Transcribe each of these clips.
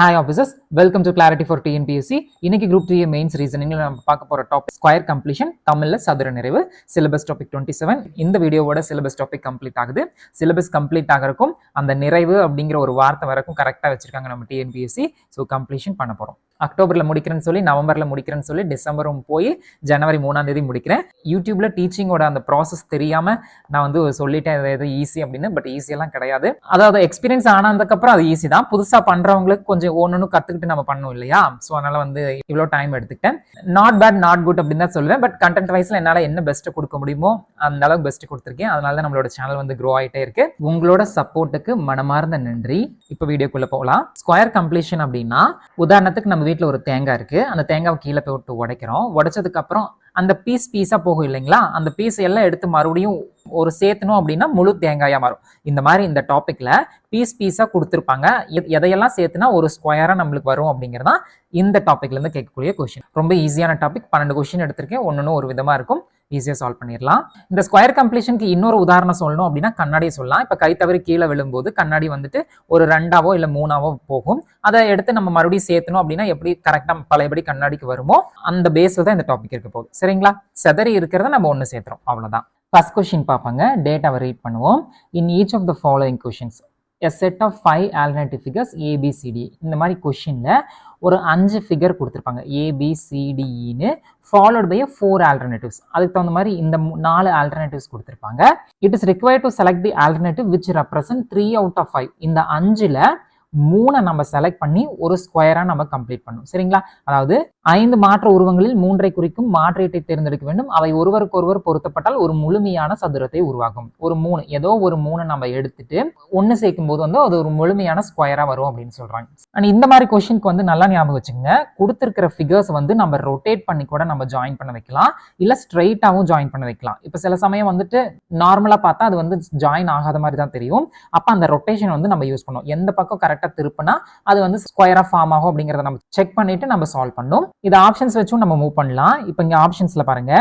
Hi officers, welcome to Clarity for TNPSC. இன்னைக்கு Group 3 mains ரீசனிங்ல நம்ம பார்க்க போற டாபிக் ஸ்கொயர் கம்ப்ளீஷன், தமிழ்ல சதுர நிறைவு, சிலபஸ் டாபிக் 27. இந்த வீடியோவோட சிலபஸ் டாபிக் கம்ப்ளீட் ஆகுது. சிலபஸ் கம்ப்ளீட் ஆகிறதுக்கும் அந்த நிறைவு அப்படிங்கிற ஒரு வார்த்தை வரைக்கும் கரெக்டாக வச்சிருக்காங்க நம்ம டிஎன்பிஎஸ்சி. ஸோ கம்ப்ளீஷன் பண்ண போறோம். அக்டோபர்ல முடிக்கிறேன்னு சொல்லி, நவம்பர்ல முடிக்கிறேன்னு சொல்லி, டிசம்பரும் போய் ஜனவரி 3ஆம் தேதி முடிக்கிறேன். யூடியூப்ல டீச்சிங்கோட அந்த ப்ராசஸ் தெரியாம நான் வந்து சொல்லிட்டேன் எது ஈஸி அப்படின்னு. பட் ஈஸியெல்லாம் கிடையாது. அதாவது எக்ஸ்பீரியன்ஸ் ஆனதுக்கப்புறம் அது ஈஸி தான். புதுசா பண்றவங்களுக்கு கொஞ்சம் ஒன்னொன்னு கத்துக்கிட்டு நம்ம பண்ணணும் இல்லையா? ஸோ அதனால வந்து இவ்வளோ டைம் எடுத்துக்கிட்டேன். நாட் பேட் நாட் குட் அப்படின்னு தான் சொல்லுவேன். பட் கண்டென்ட் வைஸ்ல என்னால என்ன பெஸ்ட் கொடுக்க முடியுமோ அந்த அளவுக்கு பெஸ்ட் கொடுத்துருக்கேன். அதனால தான் நம்மளோட சேனல் வந்து க்ரோ ஆயிட்டே இருக்கு. உங்களோட சப்போர்ட்டுக்கு மனமார்ந்த நன்றி. இப்போ வீடியோக்குள்ள போகலாம். ஸ்கொயர் கம்ப்ளீஷன் அப்படின்னா, உதாரணத்துக்கு நம்ம வீட்டில் ஒரு தேங்காய் இருக்கு. அந்த தேங்காவை கீழே போட்டு உடைக்கிறோம். உடைச்சதுக்கு அப்புறம் அந்த பீஸா போகும் இல்லைங்களா? அந்த பீஸ் எல்லாம் எடுத்து மறுபடியும் ஒரு சேர்த்தணும் அப்படின்னா முழு தேங்காயா மாறும். இந்த மாதிரி இந்த டாபிக்ல பீஸா கொடுத்துருப்பாங்க. எதையெல்லாம் சேர்த்துனா ஒரு ஸ்கொயரா நம்மளுக்கு வரும் அப்படிங்கிறதா இந்த டாபிக்ல இருந்து கேட்கக்கூடிய கொஸ்டின். ரொம்ப ஈஸியான டாபிக். 12 கொஸ்டின் எடுத்திருக்கேன். ஒன்னொன்னு ஒரு விதமா இருக்கும். ஈஸியா சால்வ் பண்ணிடலாம். இந்த ஸ்கொயர் கம்ப்ளீஷனுக்கு இன்னொரு உதாரணம் சொல்லணும் அப்படின்னா கண்ணாடியை சொல்லலாம். இப்ப கை தவறி கீழே விழும்போது கண்ணாடி வந்துட்டு ஒரு 2ஆவோ இல்ல 3ஆவோ போகும். அதை எடுத்து நம்ம மறுபடியும் சேர்த்தணும் அப்படின்னா எப்படி கரெக்டா பழையபடி கண்ணாடிக்கு வருமோ அந்த பேஸ்ல தான் இந்த டாபிக் இருக்க போகுது. சரிங்களா? செதறி இருக்கிறத நம்ம ஒண்ணு சேர்த்துறோம். அவ்வளவுதான். ஃபர்ஸ்ட் கொஸ்டின் பார்ப்பாங்க. டேட்டாவை ரீட் பண்ணுவோம். In each of the following questions a set of 5 alternative figures ABCD. இந்த மாதிரி கொஸ்டின்ல ஒரு 5 ஃபிகர் கொடுத்துருப்பாங்க ABCDன்னு, followed by 4 alternatives. அதுக்கு தகுந்த மாதிரி இந்த 4 alternatives கொடுத்துருப்பாங்க. It is required to select the alternative which represent 3 out of 5. இந்த 5ல 3 நம்ம செலக்ட் பண்ணி ஒரு ஸ்கொயரா நம்ம கம்ப்ளீட் பண்ணும். சரிங்களா? அதாவது 5 மாற்று உருவங்களில் 3ஐ குறிக்கும் மாற்றீட்டை தேர்ந்தெடுக்க வேண்டும். அவை ஒருவருக்கு ஒருவர் பொருத்தப்பட்டால் ஒரு முழுமையான சதுரத்தை உருவாகும். ஒரு 3 ஏதோ ஒரு 3 நம்ம எடுத்துட்டு ஒன்னு சேர்க்கும் போது வந்து அது ஒரு முழுமையான ஸ்கொயரா வரும் அப்படின்னு சொல்றாங்க. அண்ட் இந்த மாதிரி கொஸ்டினுக்கு வந்து நல்லா ஞாபகம் வச்சுக்கோங்க. கொடுத்திருக்கிற ஃபிகர்ஸ் வந்து நம்ம ரொட்டேட் பண்ணி கூட நம்ம ஜாயின் பண்ண வைக்கலாம், இல்ல ஸ்ட்ரைட்டாவும் ஜாயின் பண்ண வைக்கலாம். இப்ப சில சமயம் வந்துட்டு நார்மலா பார்த்தா அது வந்து ஜாயின் ஆகாத மாதிரி தான் தெரியும். அப்ப அந்த ரொட்டேஷன் வந்து நம்ம யூஸ் பண்ணுவோம். எந்த பக்கம் கரெக்டா திருப்பினா அது வந்து ஸ்கொயரா ஃபார்ம் ஆகும் அப்படிங்கறத நம்ம செக் பண்ணிட்டு நம்ம சால்வ் பண்ணணும். இது ஆப்ஷன்ஸ் வச்சும் நம்ம மூவ் பண்ணலாம். இப்போ இங்க ஆப்ஷன்ஸ்ல பாருங்க,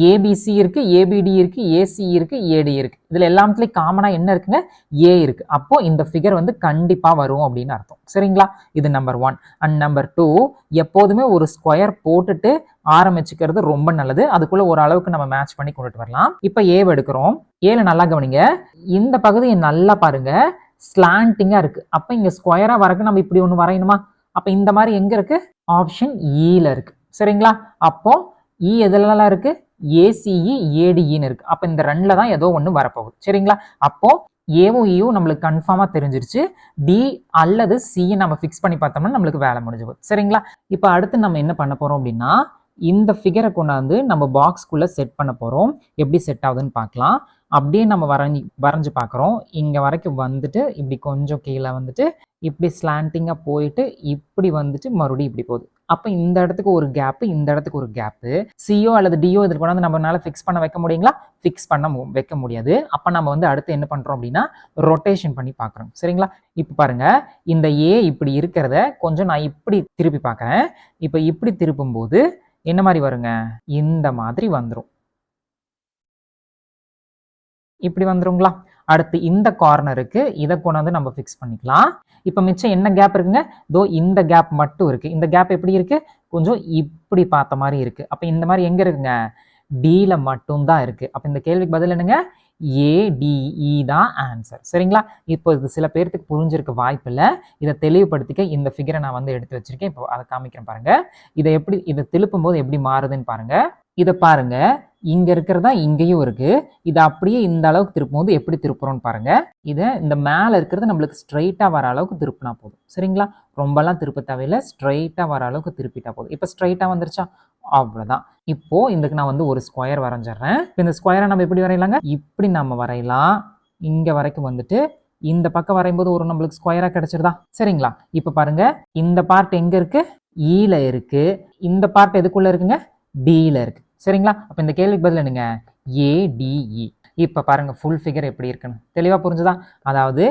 ஏபிசி இருக்கு, ஏபிடி இருக்கு, ஏசி இருக்கு, ஏடி இருக்கு. இதுல எல்லாத்துலயும் காமனா என்ன இருக்குங்க? ஏ இருக்கு. அப்போ இந்த ஃபிகர் வந்து கண்டிப்பா வரும் அப்படின்னு அர்த்தம். சரிங்களா? இது நம்பர் 1. அண்ட் நம்பர் 2, எப்போதுமே ஒரு ஸ்கொயர் போட்டுட்டு ஆரம்பிச்சுக்கிறது ரொம்ப நல்லது. அதுக்குள்ள ஒரு அளவுக்கு நம்ம மேட்ச் பண்ணி கொண்டுட்டு வரலாம். இப்ப ஏவை எடுக்கிறோம். ஏல நல்லா கவனிங்க. இந்த பகுதியை நல்லா பாருங்க, ஸ்லாண்டிங்கா இருக்கு. அப்ப இங்க ஸ்கொயரா வரக்கு நம்ம இப்படி ஒண்ணு வரையணுமா? அப்ப இந்த மாதிரி எங்க இருக்கு? ஆப்ஷன் ஈல இருக்கு. சரிங்களா? அப்போ இ எதுலலாம் இருக்கு? ஏசிஇ ஏடிஇன்னு இருக்கு. அப்ப இந்த 2ல தான் ஏதோ ஒண்ணு வரப்போகுது. சரிங்களா? அப்போ ஏவும் ஈயும் நம்மளுக்கு கன்ஃபார்மா தெரிஞ்சிருச்சு. டி அல்லது சி நம்ம ஃபிக்ஸ் பண்ணி பார்த்தோம்னா நம்மளுக்கு வேலை முடிஞ்சு போகுது. சரிங்களா? இப்ப அடுத்து நம்ம என்ன பண்ண போறோம் அப்படின்னா, இந்த ஃபிகரை கொண்டாந்து நம்ம பாக்ஸ்க்குள்ள செட் பண்ண போறோம். எப்படி செட் ஆகுதுன்னு பார்க்கலாம். அப்படியே நம்ம வரைஞ்சு பார்க்குறோம். இங்க வரைக்கும் வந்துட்டு இப்படி கொஞ்சம் கீழே வந்துட்டு இப்படி ஸ்லாண்டிங்கா போயிட்டு இப்படி வந்துட்டு மறுபடியும் இப்படி போகுது. அப்ப இந்த இடத்துக்கு ஒரு கேப்பு, இந்த இடத்துக்கு ஒரு கேப்பு. சிஓ அல்லது டிஓ இதில் கொண்டாந்து நம்மளால ஃபிக்ஸ் பண்ண வைக்க முடியுங்களா? ஃபிக்ஸ் பண்ண வைக்க முடியாது. அப்ப நம்ம வந்து அடுத்து என்ன பண்றோம் அப்படின்னா ரொட்டேஷன் பண்ணி பார்க்குறோம். சரிங்களா? இப்ப பாருங்க, இந்த ஏ இப்படி இருக்கிறத கொஞ்சம் நான் இப்படி திருப்பி பார்க்குறேன். இப்ப இப்படி திருப்பும் போது என்ன மாதிரி வருங்க? இந்த மாதிரி வந்துடும். இப்படி வந்துருங்களா? அடுத்து இந்த கார்னருக்கு இதை கொண்டாந்து நம்ம ஃபிக்ஸ் பண்ணிக்கலாம். இப்ப மிச்சம் என்ன கேப் இருக்குங்க? தோ இந்த கேப் மட்டும் இருக்கு. இந்த கேப் எப்படி இருக்கு? கொஞ்சம் இப்படி பார்த்த மாதிரி இருக்கு. அப்ப இந்த மாதிரி எங்க இருக்குங்க? டில மட்டும் தான் இருக்கு. அப்ப இந்த கேள்விக்கு பதில் என்னங்க? ஏடிஇ தான் ஆன்சர். சரிங்களா? இப்போ இது சில பேர்த்துக்கு புரிஞ்சிருக்க வாய்ப்பு இல்லை. இதை தெளிவுபடுத்திக்க இந்த ஃபிகரை நான் வந்து எடுத்து வச்சிருக்கேன். இப்போ அதை காமிக்கிறேன் பாருங்க. இதை திருப்பும் போது எப்படி மாறுதுன்னு பாருங்க. இதை பாருங்க, இங்க இருக்கிறதா இங்கேயும் இருக்கு. இதை அப்படியே இந்த அளவுக்கு திருப்பும் போது எப்படி திருப்புறோம்னு பாருங்க. இதை இந்த மேல இருக்கிறது நம்மளுக்கு ஸ்ட்ரைட்டா வர அளவுக்கு திருப்பினா போதும். சரிங்களா? ரொம்பலாம் திருப்ப தேவையில்லை. ஸ்ட்ரைட்டா வர அளவுக்கு திருப்பிட்டா போதும். இப்போ ஸ்ட்ரைட்டா வந்துருச்சா? அவ்வளவுதான். இப்போ இதுக்கு நான் வந்து ஒரு ஸ்கொயர் வரைஞ்சிடுறேன். இந்த ஸ்கொயரை நம்ம எப்படி வரையலாங்க? இப்படி நம்ம வரையலாம். இங்க வரைக்கும் வந்துட்டு இந்த பக்கம் வரையும்போது ஒரு நம்மளுக்கு ஸ்கொயரா கிடைச்சிருதா? சரிங்களா? இப்ப பாருங்க, இந்த பார்ட் எங்க இருக்கு? ஈல இருக்கு. இந்த பார்ட் எதுக்குள்ள இருக்குங்க? டில இருக்கு. சரிங்களா? அப்ப இந்த கேள்விக்கு பதில் என்னங்க? ஏடிஇ. இப்ப பாருங்க ஃபுல் ஃபிகர் எப்படி இருக்குன்னு தெளிவா புரிஞ்சுதா? அதாவது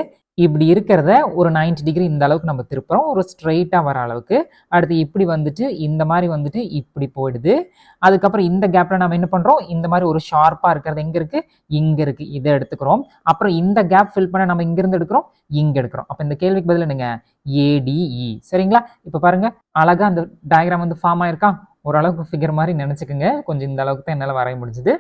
இப்படி இருக்கிறத ஒரு 90 டிகிரி இந்த அளவுக்கு நம்ம திருப்புறோம், ஒரு ஸ்ட்ரெயிட்டாக வர அளவுக்கு. அடுத்து இப்படி வந்துட்டு இந்த மாதிரி வந்துட்டு இப்படி போயிடுது. அதுக்கப்புறம் இந்த கேப்பில் நம்ம என்ன பண்ணுறோம், இந்த மாதிரி ஒரு ஷார்ப்பாக இருக்கிறது எங்கே இருக்குது, இங்கே இருக்குது, இதை எடுத்துக்கிறோம். அப்புறம் இந்த கேப் ஃபில் பண்ண நம்ம இங்கேருந்து எடுக்கிறோம், இங்கே எடுக்கிறோம். அப்போ இந்த கேள்விக்கு பதில் என்னங்க, ஏடிஇ. சரிங்களா? இப்போ பாருங்க, அழகாக அந்த டயக்ராம் வந்து ஃபார்ம் ஆயிருக்கா. ஓரளவுக்கு ஃபிகர் மாதிரி நினச்சிக்கோங்க. கொஞ்சம் இந்த அளவுக்கு தான் என்னால் வரைய முடிஞ்சுது.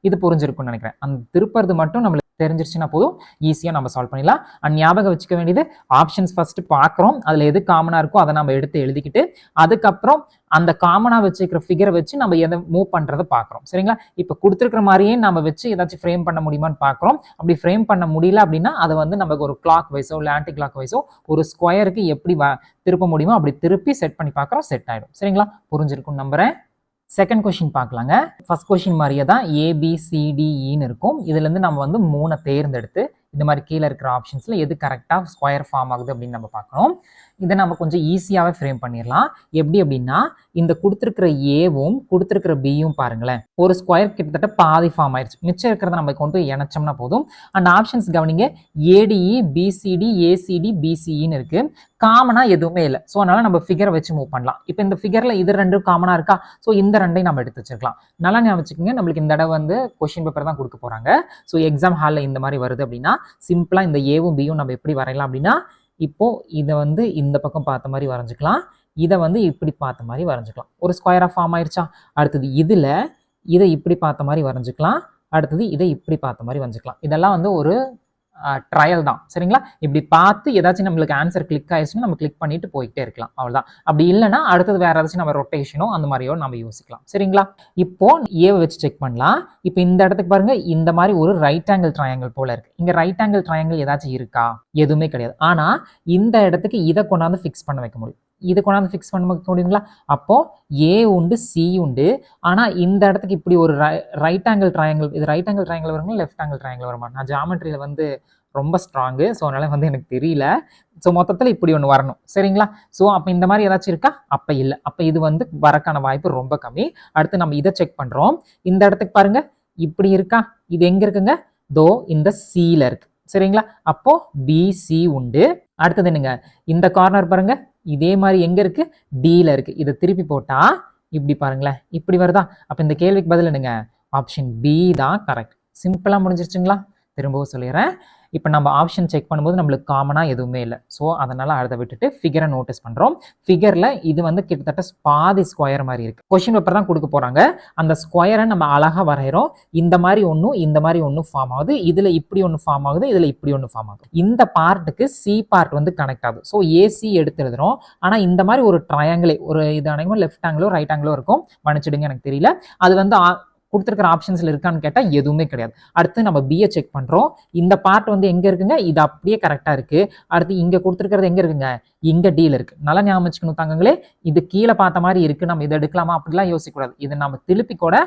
இது புரிஞ்சிருக்கும்னு நினைக்கிறேன். அந்த திருப்பறது மட்டும் நம்மளுக்கு தெரிஞ்சிருச்சுன்னா போதும், ஈஸியாக நம்ம சால்வ் பண்ணிடலாம். அண்ட் ஞாபகம் வச்சுக்க வேண்டியது, ஆப்ஷன்ஸ் ஃபர்ஸ்ட் பார்க்குறோம், அதில் எது காமனாக இருக்கோ அதை நம்ம எடுத்து எழுதிக்கிட்டு, அதுக்கப்புறம் அந்த காமனாக வச்சுக்கிற ஃபிகரை வச்சு நம்ம எதை மூவ் பண்ணுறதை பார்க்குறோம். சரிங்களா? இப்போ கொடுத்துருக்கிற மாதிரியே நம்ம வச்சு ஏதாச்சும் ஃப்ரேம் பண்ண முடியுமான்னு பார்க்குறோம். அப்படி ஃப்ரேம் பண்ண முடியல அப்படின்னா அதை வந்து நமக்கு ஒரு கிளாக் வைஸோ இல்லை ஆன்டி கிளாக் வைஸோ ஒரு ஸ்கொயருக்கு எப்படி திருப்ப முடியுமோ அப்படி திருப்பி செட் பண்ணி பார்க்குறோம், செட் ஆகிடும். சரிங்களா? புரிஞ்சிருக்கும்னு நம்புறேன். செகண்ட் கொஸ்டின் பார்க்கலாங்க. ஃபர்ஸ்ட் கொஸ்டின் மாதிரியே தான் ஏபிசிடிஇன்னு இருக்கும். இதுலேருந்து நம்ம வந்து 3 தேர்ந்தெடுத்து இந்த மாதிரி கீழே இருக்கிற ஆப்ஷன்ஸில் எது கரெக்டாக ஸ்கொயர் ஃபார்ம் ஆகுது அப்படின்னு நம்ம பார்க்கணும். இதை நம்ம கொஞ்சம் ஈஸியாகவே ஃப்ரேம் பண்ணிடலாம். எப்படி அப்படின்னா, இந்த கொடுத்துருக்கிற ஏவும் கொடுத்துருக்கிற பியும் பாருங்களேன், ஒரு ஸ்கொயர் கிட்டத்தட்ட பாதி ஃபார்ம் ஆயிடுச்சு. மிச்சம் இருக்கிறத நம்ம கொண்டு போய் இணைச்சோம்னா போதும். அண்ட் ஆப்ஷன்ஸ் கவனிங்க, ஏடிஇ, பிசிடி, ஏசிடி, பிசிஇன்னு இருக்கு. காமனாக எதுவுமே இல்லை. ஸோ அதனால நம்ம ஃபிகரை வச்சு மூவ் பண்ணலாம். இப்போ இந்த ஃபிகரில் இது ரெண்டும் காமனாக இருக்கா, ஸோ இந்த ரெண்டையும் நம்ம எடுத்து வச்சிருக்கலாம். நல்லா ஞாபகம் வச்சுக்கோங்க, நம்மளுக்கு இந்த தடவை வந்து கொஸ்டின் பேப்பர் தான் கொடுக்க போகிறாங்க. ஸோ எக்ஸாம் ஹாலில் இந்த மாதிரி வருது அப்படின்னா, சிம்பிளாக இந்த ஏவும் பியும் நம்ம எப்படி வரையலாம் அப்படின்னா, இப்போ இதை வந்து இந்த பக்கம் பார்த்த மாதிரி வரைஞ்சிக்கலாம், இதை வந்து இப்படி பார்த்த மாதிரி வரைஞ்சிக்கலாம். ஒரு ஸ்கொயராக ஃபார்ம் ஆயிடுச்சா. அடுத்தது இதில் இதை இப்படி பார்த்த மாதிரி வரைஞ்சிக்கலாம், அடுத்தது இதை இப்படி பார்த்த மாதிரி வரைஞ்சிக்கலாம். இதெல்லாம் வந்து ஒரு ட்ரையல் தான். சரிங்களா? இப்படி பார்த்து ஏதாச்சும் நம்மளுக்கு ஆன்சர் கிளிக் ஆயிடுச்சுன்னா நம்ம கிளிக் பண்ணிட்டு போய்கிட்டே இருக்கலாம், அவ்வளோதான். அப்படி இல்லைன்னா அடுத்தது வேற ஏதாச்சும் நம்ம ரொட்டேஷனோ அந்த மாதிரியோ நம்ம யோசிக்கலாம். சரிங்களா? இப்போ ஏவை வச்சு செக் பண்ணலாம். இப்போ இந்த இடத்துக்கு பாருங்க, இந்த மாதிரி ஒரு ரைட் ஆங்கிள் ட்ரையாங்கிள் போல இருக்கு. இங்க ரைட் ஆங்கிள் ட்ரையாங்கிள் ஏதாச்சும் இருக்கா, எதுவுமே கிடையாது. ஆனா இந்த இடத்துக்கு இதை கொண்டாந்து ஃபிக்ஸ் பண்ண வைக்க முடியும். இது கொண்டாந்து ஃபிக்ஸ் பண்ண முடியுங்களா? அப்போ ஏ உண்டு, சி உண்டு. ஆனா இந்த இடத்துக்கு இப்படி ஒரு ரைட் ஆங்கிள் ட்ரையாங்கிள், இது ரைட் ஆங்கிள் ட்ரையாங்கிள் வருமா, லெஃப்ட் ஆங்கிள் ட்ரையாங்கிள் வருமா? நான் ஜியாமெட்ரியில வந்து ரொம்ப ஸ்ட்ராங்கு, ஸோ அதனால வந்து எனக்கு தெரியல. ஸோ மொத்தத்தில் இப்படி ஒன்று வரணும். சரிங்களா? ஸோ அப்போ இந்த மாதிரி ஏதாச்சும் இருக்கா? அப்போ இல்லை. அப்போ இது வந்து வரக்கான வாய்ப்பு ரொம்ப கம்மி. அடுத்து நம்ம இதை செக் பண்ணுறோம். இந்த இடத்துக்கு பாருங்க, இப்படி இருக்கா? இது எங்கே இருக்குங்க? தோ இந்த சியில் இருக்கு. சரிங்களா? அப்போ பிசி உண்டு. அடுத்தது என்னங்க, இந்த கார்னர் பாருங்க, இதே மாதிரி எங்க இருக்கு? டில இருக்கு. இதை திருப்பி போட்டா இப்படி பாருங்களேன், இப்படி வருதா? அப்போ இந்த கேள்விக்கு பதில் என்னங்க, ஆப்ஷன் பி தான் கரெக்ட். சிம்பிளா முடிஞ்சிருச்சுங்களா? திரும்பவும் சொல்லிடுறேன். இப்போ நம்ம ஆப்ஷன் செக் பண்ணும்போது நம்மளுக்கு காமனாக எதுவுமே இல்லை. ஸோ அதனால் அதை விட்டுட்டு ஃபிகரை நோட்டீஸ் பண்ணுறோம். ஃபிகரில் இது வந்து கிட்டத்தட்ட பாதி ஸ்கொயர் மாதிரி இருக்குது. கொஷின் பேப்பர் தான் கொடுக்க போகிறாங்க. அந்த ஸ்கொயரை நம்ம அழகாக வரைகிறோம். இந்த மாதிரி ஒன்றும் இந்த மாதிரி ஒன்றும் ஃபார்ம் ஆகுது, இதில் இப்படி ஒன்று ஃபார்ம் ஆகுது, இதில் இப்படி ஒன்று ஃபார்ம் ஆகுது. இந்த பார்ட்டுக்கு சி பார்ட் வந்து கனெக்ட் ஆகுது. ஸோ ஏசி எடுத்து எழுதுறோம். ஆனால் இந்த மாதிரி ஒரு ட்ரையாங்கிளே, ஒரு இது அனைவரும் லெஃப்ட் ஆங்கிளோ ரைட் ஆங்கிளோ இருக்கும், மன்னிச்சிடுங்க எனக்கு தெரியல. அது வந்து கொடுத்துருக்கிற ஆப்ஷன்ஸ்ல இருக்கான்னு கேட்டால் எதுவுமே கிடையாது. அடுத்து நம்ம பிஏ செக் பண்ணுறோம். இந்த பார்ட் வந்து எங்கே இருக்குங்க, இது அப்படியே கரெக்டாக இருக்குது. அடுத்து இங்கே கொடுத்துருக்கிறது எங்கே இருக்குங்க, இங்கே டீல் இருக்குது. நல்லா ஞாபகம் வச்சுக்கணும் தங்கங்களே, இது கீழே பார்த்த மாதிரி இருக்குது, நம்ம இதை எடுக்கலாமா அப்படிலாம் யோசிக்கக்கூடாது. இதை நம்ம திருப்பி கூட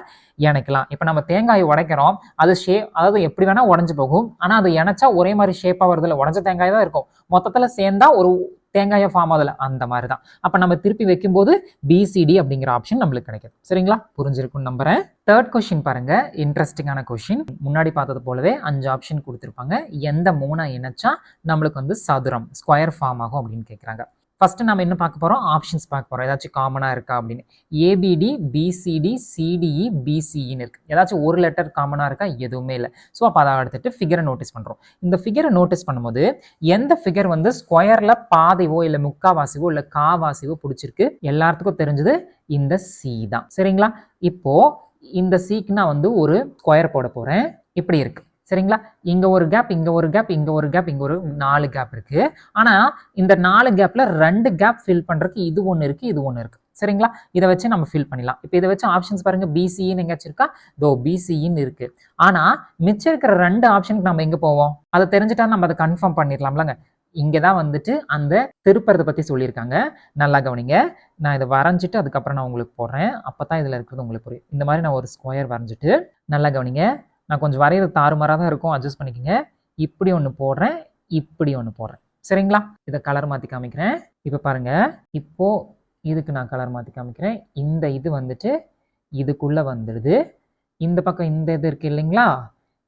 இணைக்கலாம். இப்போ நம்ம தேங்காயை உடைக்கிறோம், அது அதாவது எப்படி வேணால் உடஞ்சி போகும். ஆனால் அது இணைச்சா ஒரே மாதிரி ஷேப்பாக வருதில்ல, உடஞ்ச தேங்காய் தான் இருக்கும். மொத்தத்தில் சேர்ந்தா ஒரு தேங்காயை ஃபார்ம் ஆகுதுல, அந்த மாதிரி தான். அப்போ நம்ம திருப்பி வைக்கும்போது பிசிடி அப்படிங்கிற ஆப்ஷன் நம்மளுக்கு கிடைக்குது. சரிங்களா? புரிஞ்சிருக்கும்னு நம்புறேன். தேர்ட் கொஸ்டின் பாருங்க, இன்ட்ரெஸ்டிங்கான கொஸ்டின். முன்னாடி பார்த்தது போலவே 5 ஆப்ஷன் கொடுத்துருப்பாங்க. எந்த 3 இணைச்சா நம்மளுக்கு வந்து சதுரம் ஸ்கொயர் ஃபார்ம் ஆகும் அப்படின்னு கேட்குறாங்க. ஃபர்ஸ்ட் நம்ம என்ன பார்க்க போறோம், ஆப்ஷன்ஸ் பார்க்க போறோம். ஏதாச்சும் காமனா இருக்கா அப்படின்னு. ஏபிடி, பிசிடி, சிடிஇ, பிசிஇன்னு இருக்கு. ஏதாச்சும் ஒரு லெட்டர் காமனா இருக்கா? எதுவுமே இல்லை. ஸோ அப்போ அதை எடுத்துட்டு ஃபிகரை நோட்டீஸ் பண்றோம். இந்த ஃபிகரை நோட்டீஸ் பண்ணும்போது எந்த ஃபிகர் வந்து ஸ்கொயர்ல பாதிவோ இல்லை முக்காவாசிவோ இல்லை காவாசிவோ பிடிச்சிருக்கு, எல்லாத்துக்கும் தெரிஞ்சது இந்த சி தான். சரிங்களா? இப்போ இந்த சிக்கு நான் வந்து ஒரு ஸ்கொயர் போட போறேன். இப்படி இருக்கு. சரிங்களா? இங்க ஒரு கேப், இங்க ஒரு கேப், இங்க ஒரு கேப், இங்க ஒரு 4 கேப் இருக்கு. ஆனா இந்த 4 கேப்ல 2 கேப் ஃபில் பண்றதுக்கு இது ஒன்று இருக்கு, இது ஒன்று இருக்கு. சரிங்களா? இதை வச்சு நம்ம ஃபில் பண்ணிடலாம். இப்போ இதை வச்சு ஆப்ஷன்ஸ் பாருங்க, பிசின்னு எங்கேயாச்சும் இருக்கா? தோ பிசின்னு இருக்கு. ஆனா மிச்சம் இருக்கிற 2 ஆப்ஷனுக்கு நம்ம எங்க போவோம்? அதை தெரிஞ்சுட்டா நம்ம அதை கன்ஃபார்ம் பண்ணிடலாம்லங்க. இங்கே தான் வந்துட்டு அந்த திருப்பறதை பற்றி சொல்லியிருக்காங்க. நல்லா கவனிங்க. நான் இதை வரைஞ்சிட்டு அதுக்கப்புறம் நான் உங்களுக்கு போடுறேன். அப்போ தான் இதில் இருக்கிறது உங்களுக்கு புரியும். இந்த மாதிரி நான் ஒரு ஸ்கொயர் வரைஞ்சிட்டு, நல்லா கவனிங்க. நான் கொஞ்சம் வரைகிறது தாறுமாறாக தான் இருக்கும், அட்ஜஸ்ட் பண்ணிக்கோங்க. இப்படி ஒன்று போடுறேன், இப்படி ஒன்று போடுறேன். சரிங்களா? இதை கலர் மாற்றி காமிக்கிறேன். இப்போ பாருங்க, இப்போ இதுக்கு நான் கலர் மாற்றி காமிக்கிறேன். இந்த இது வந்துட்டு இதுக்குள்ளே வந்துடுது. இந்த பக்கம் இந்த இது இருக்கு இல்லைங்களா,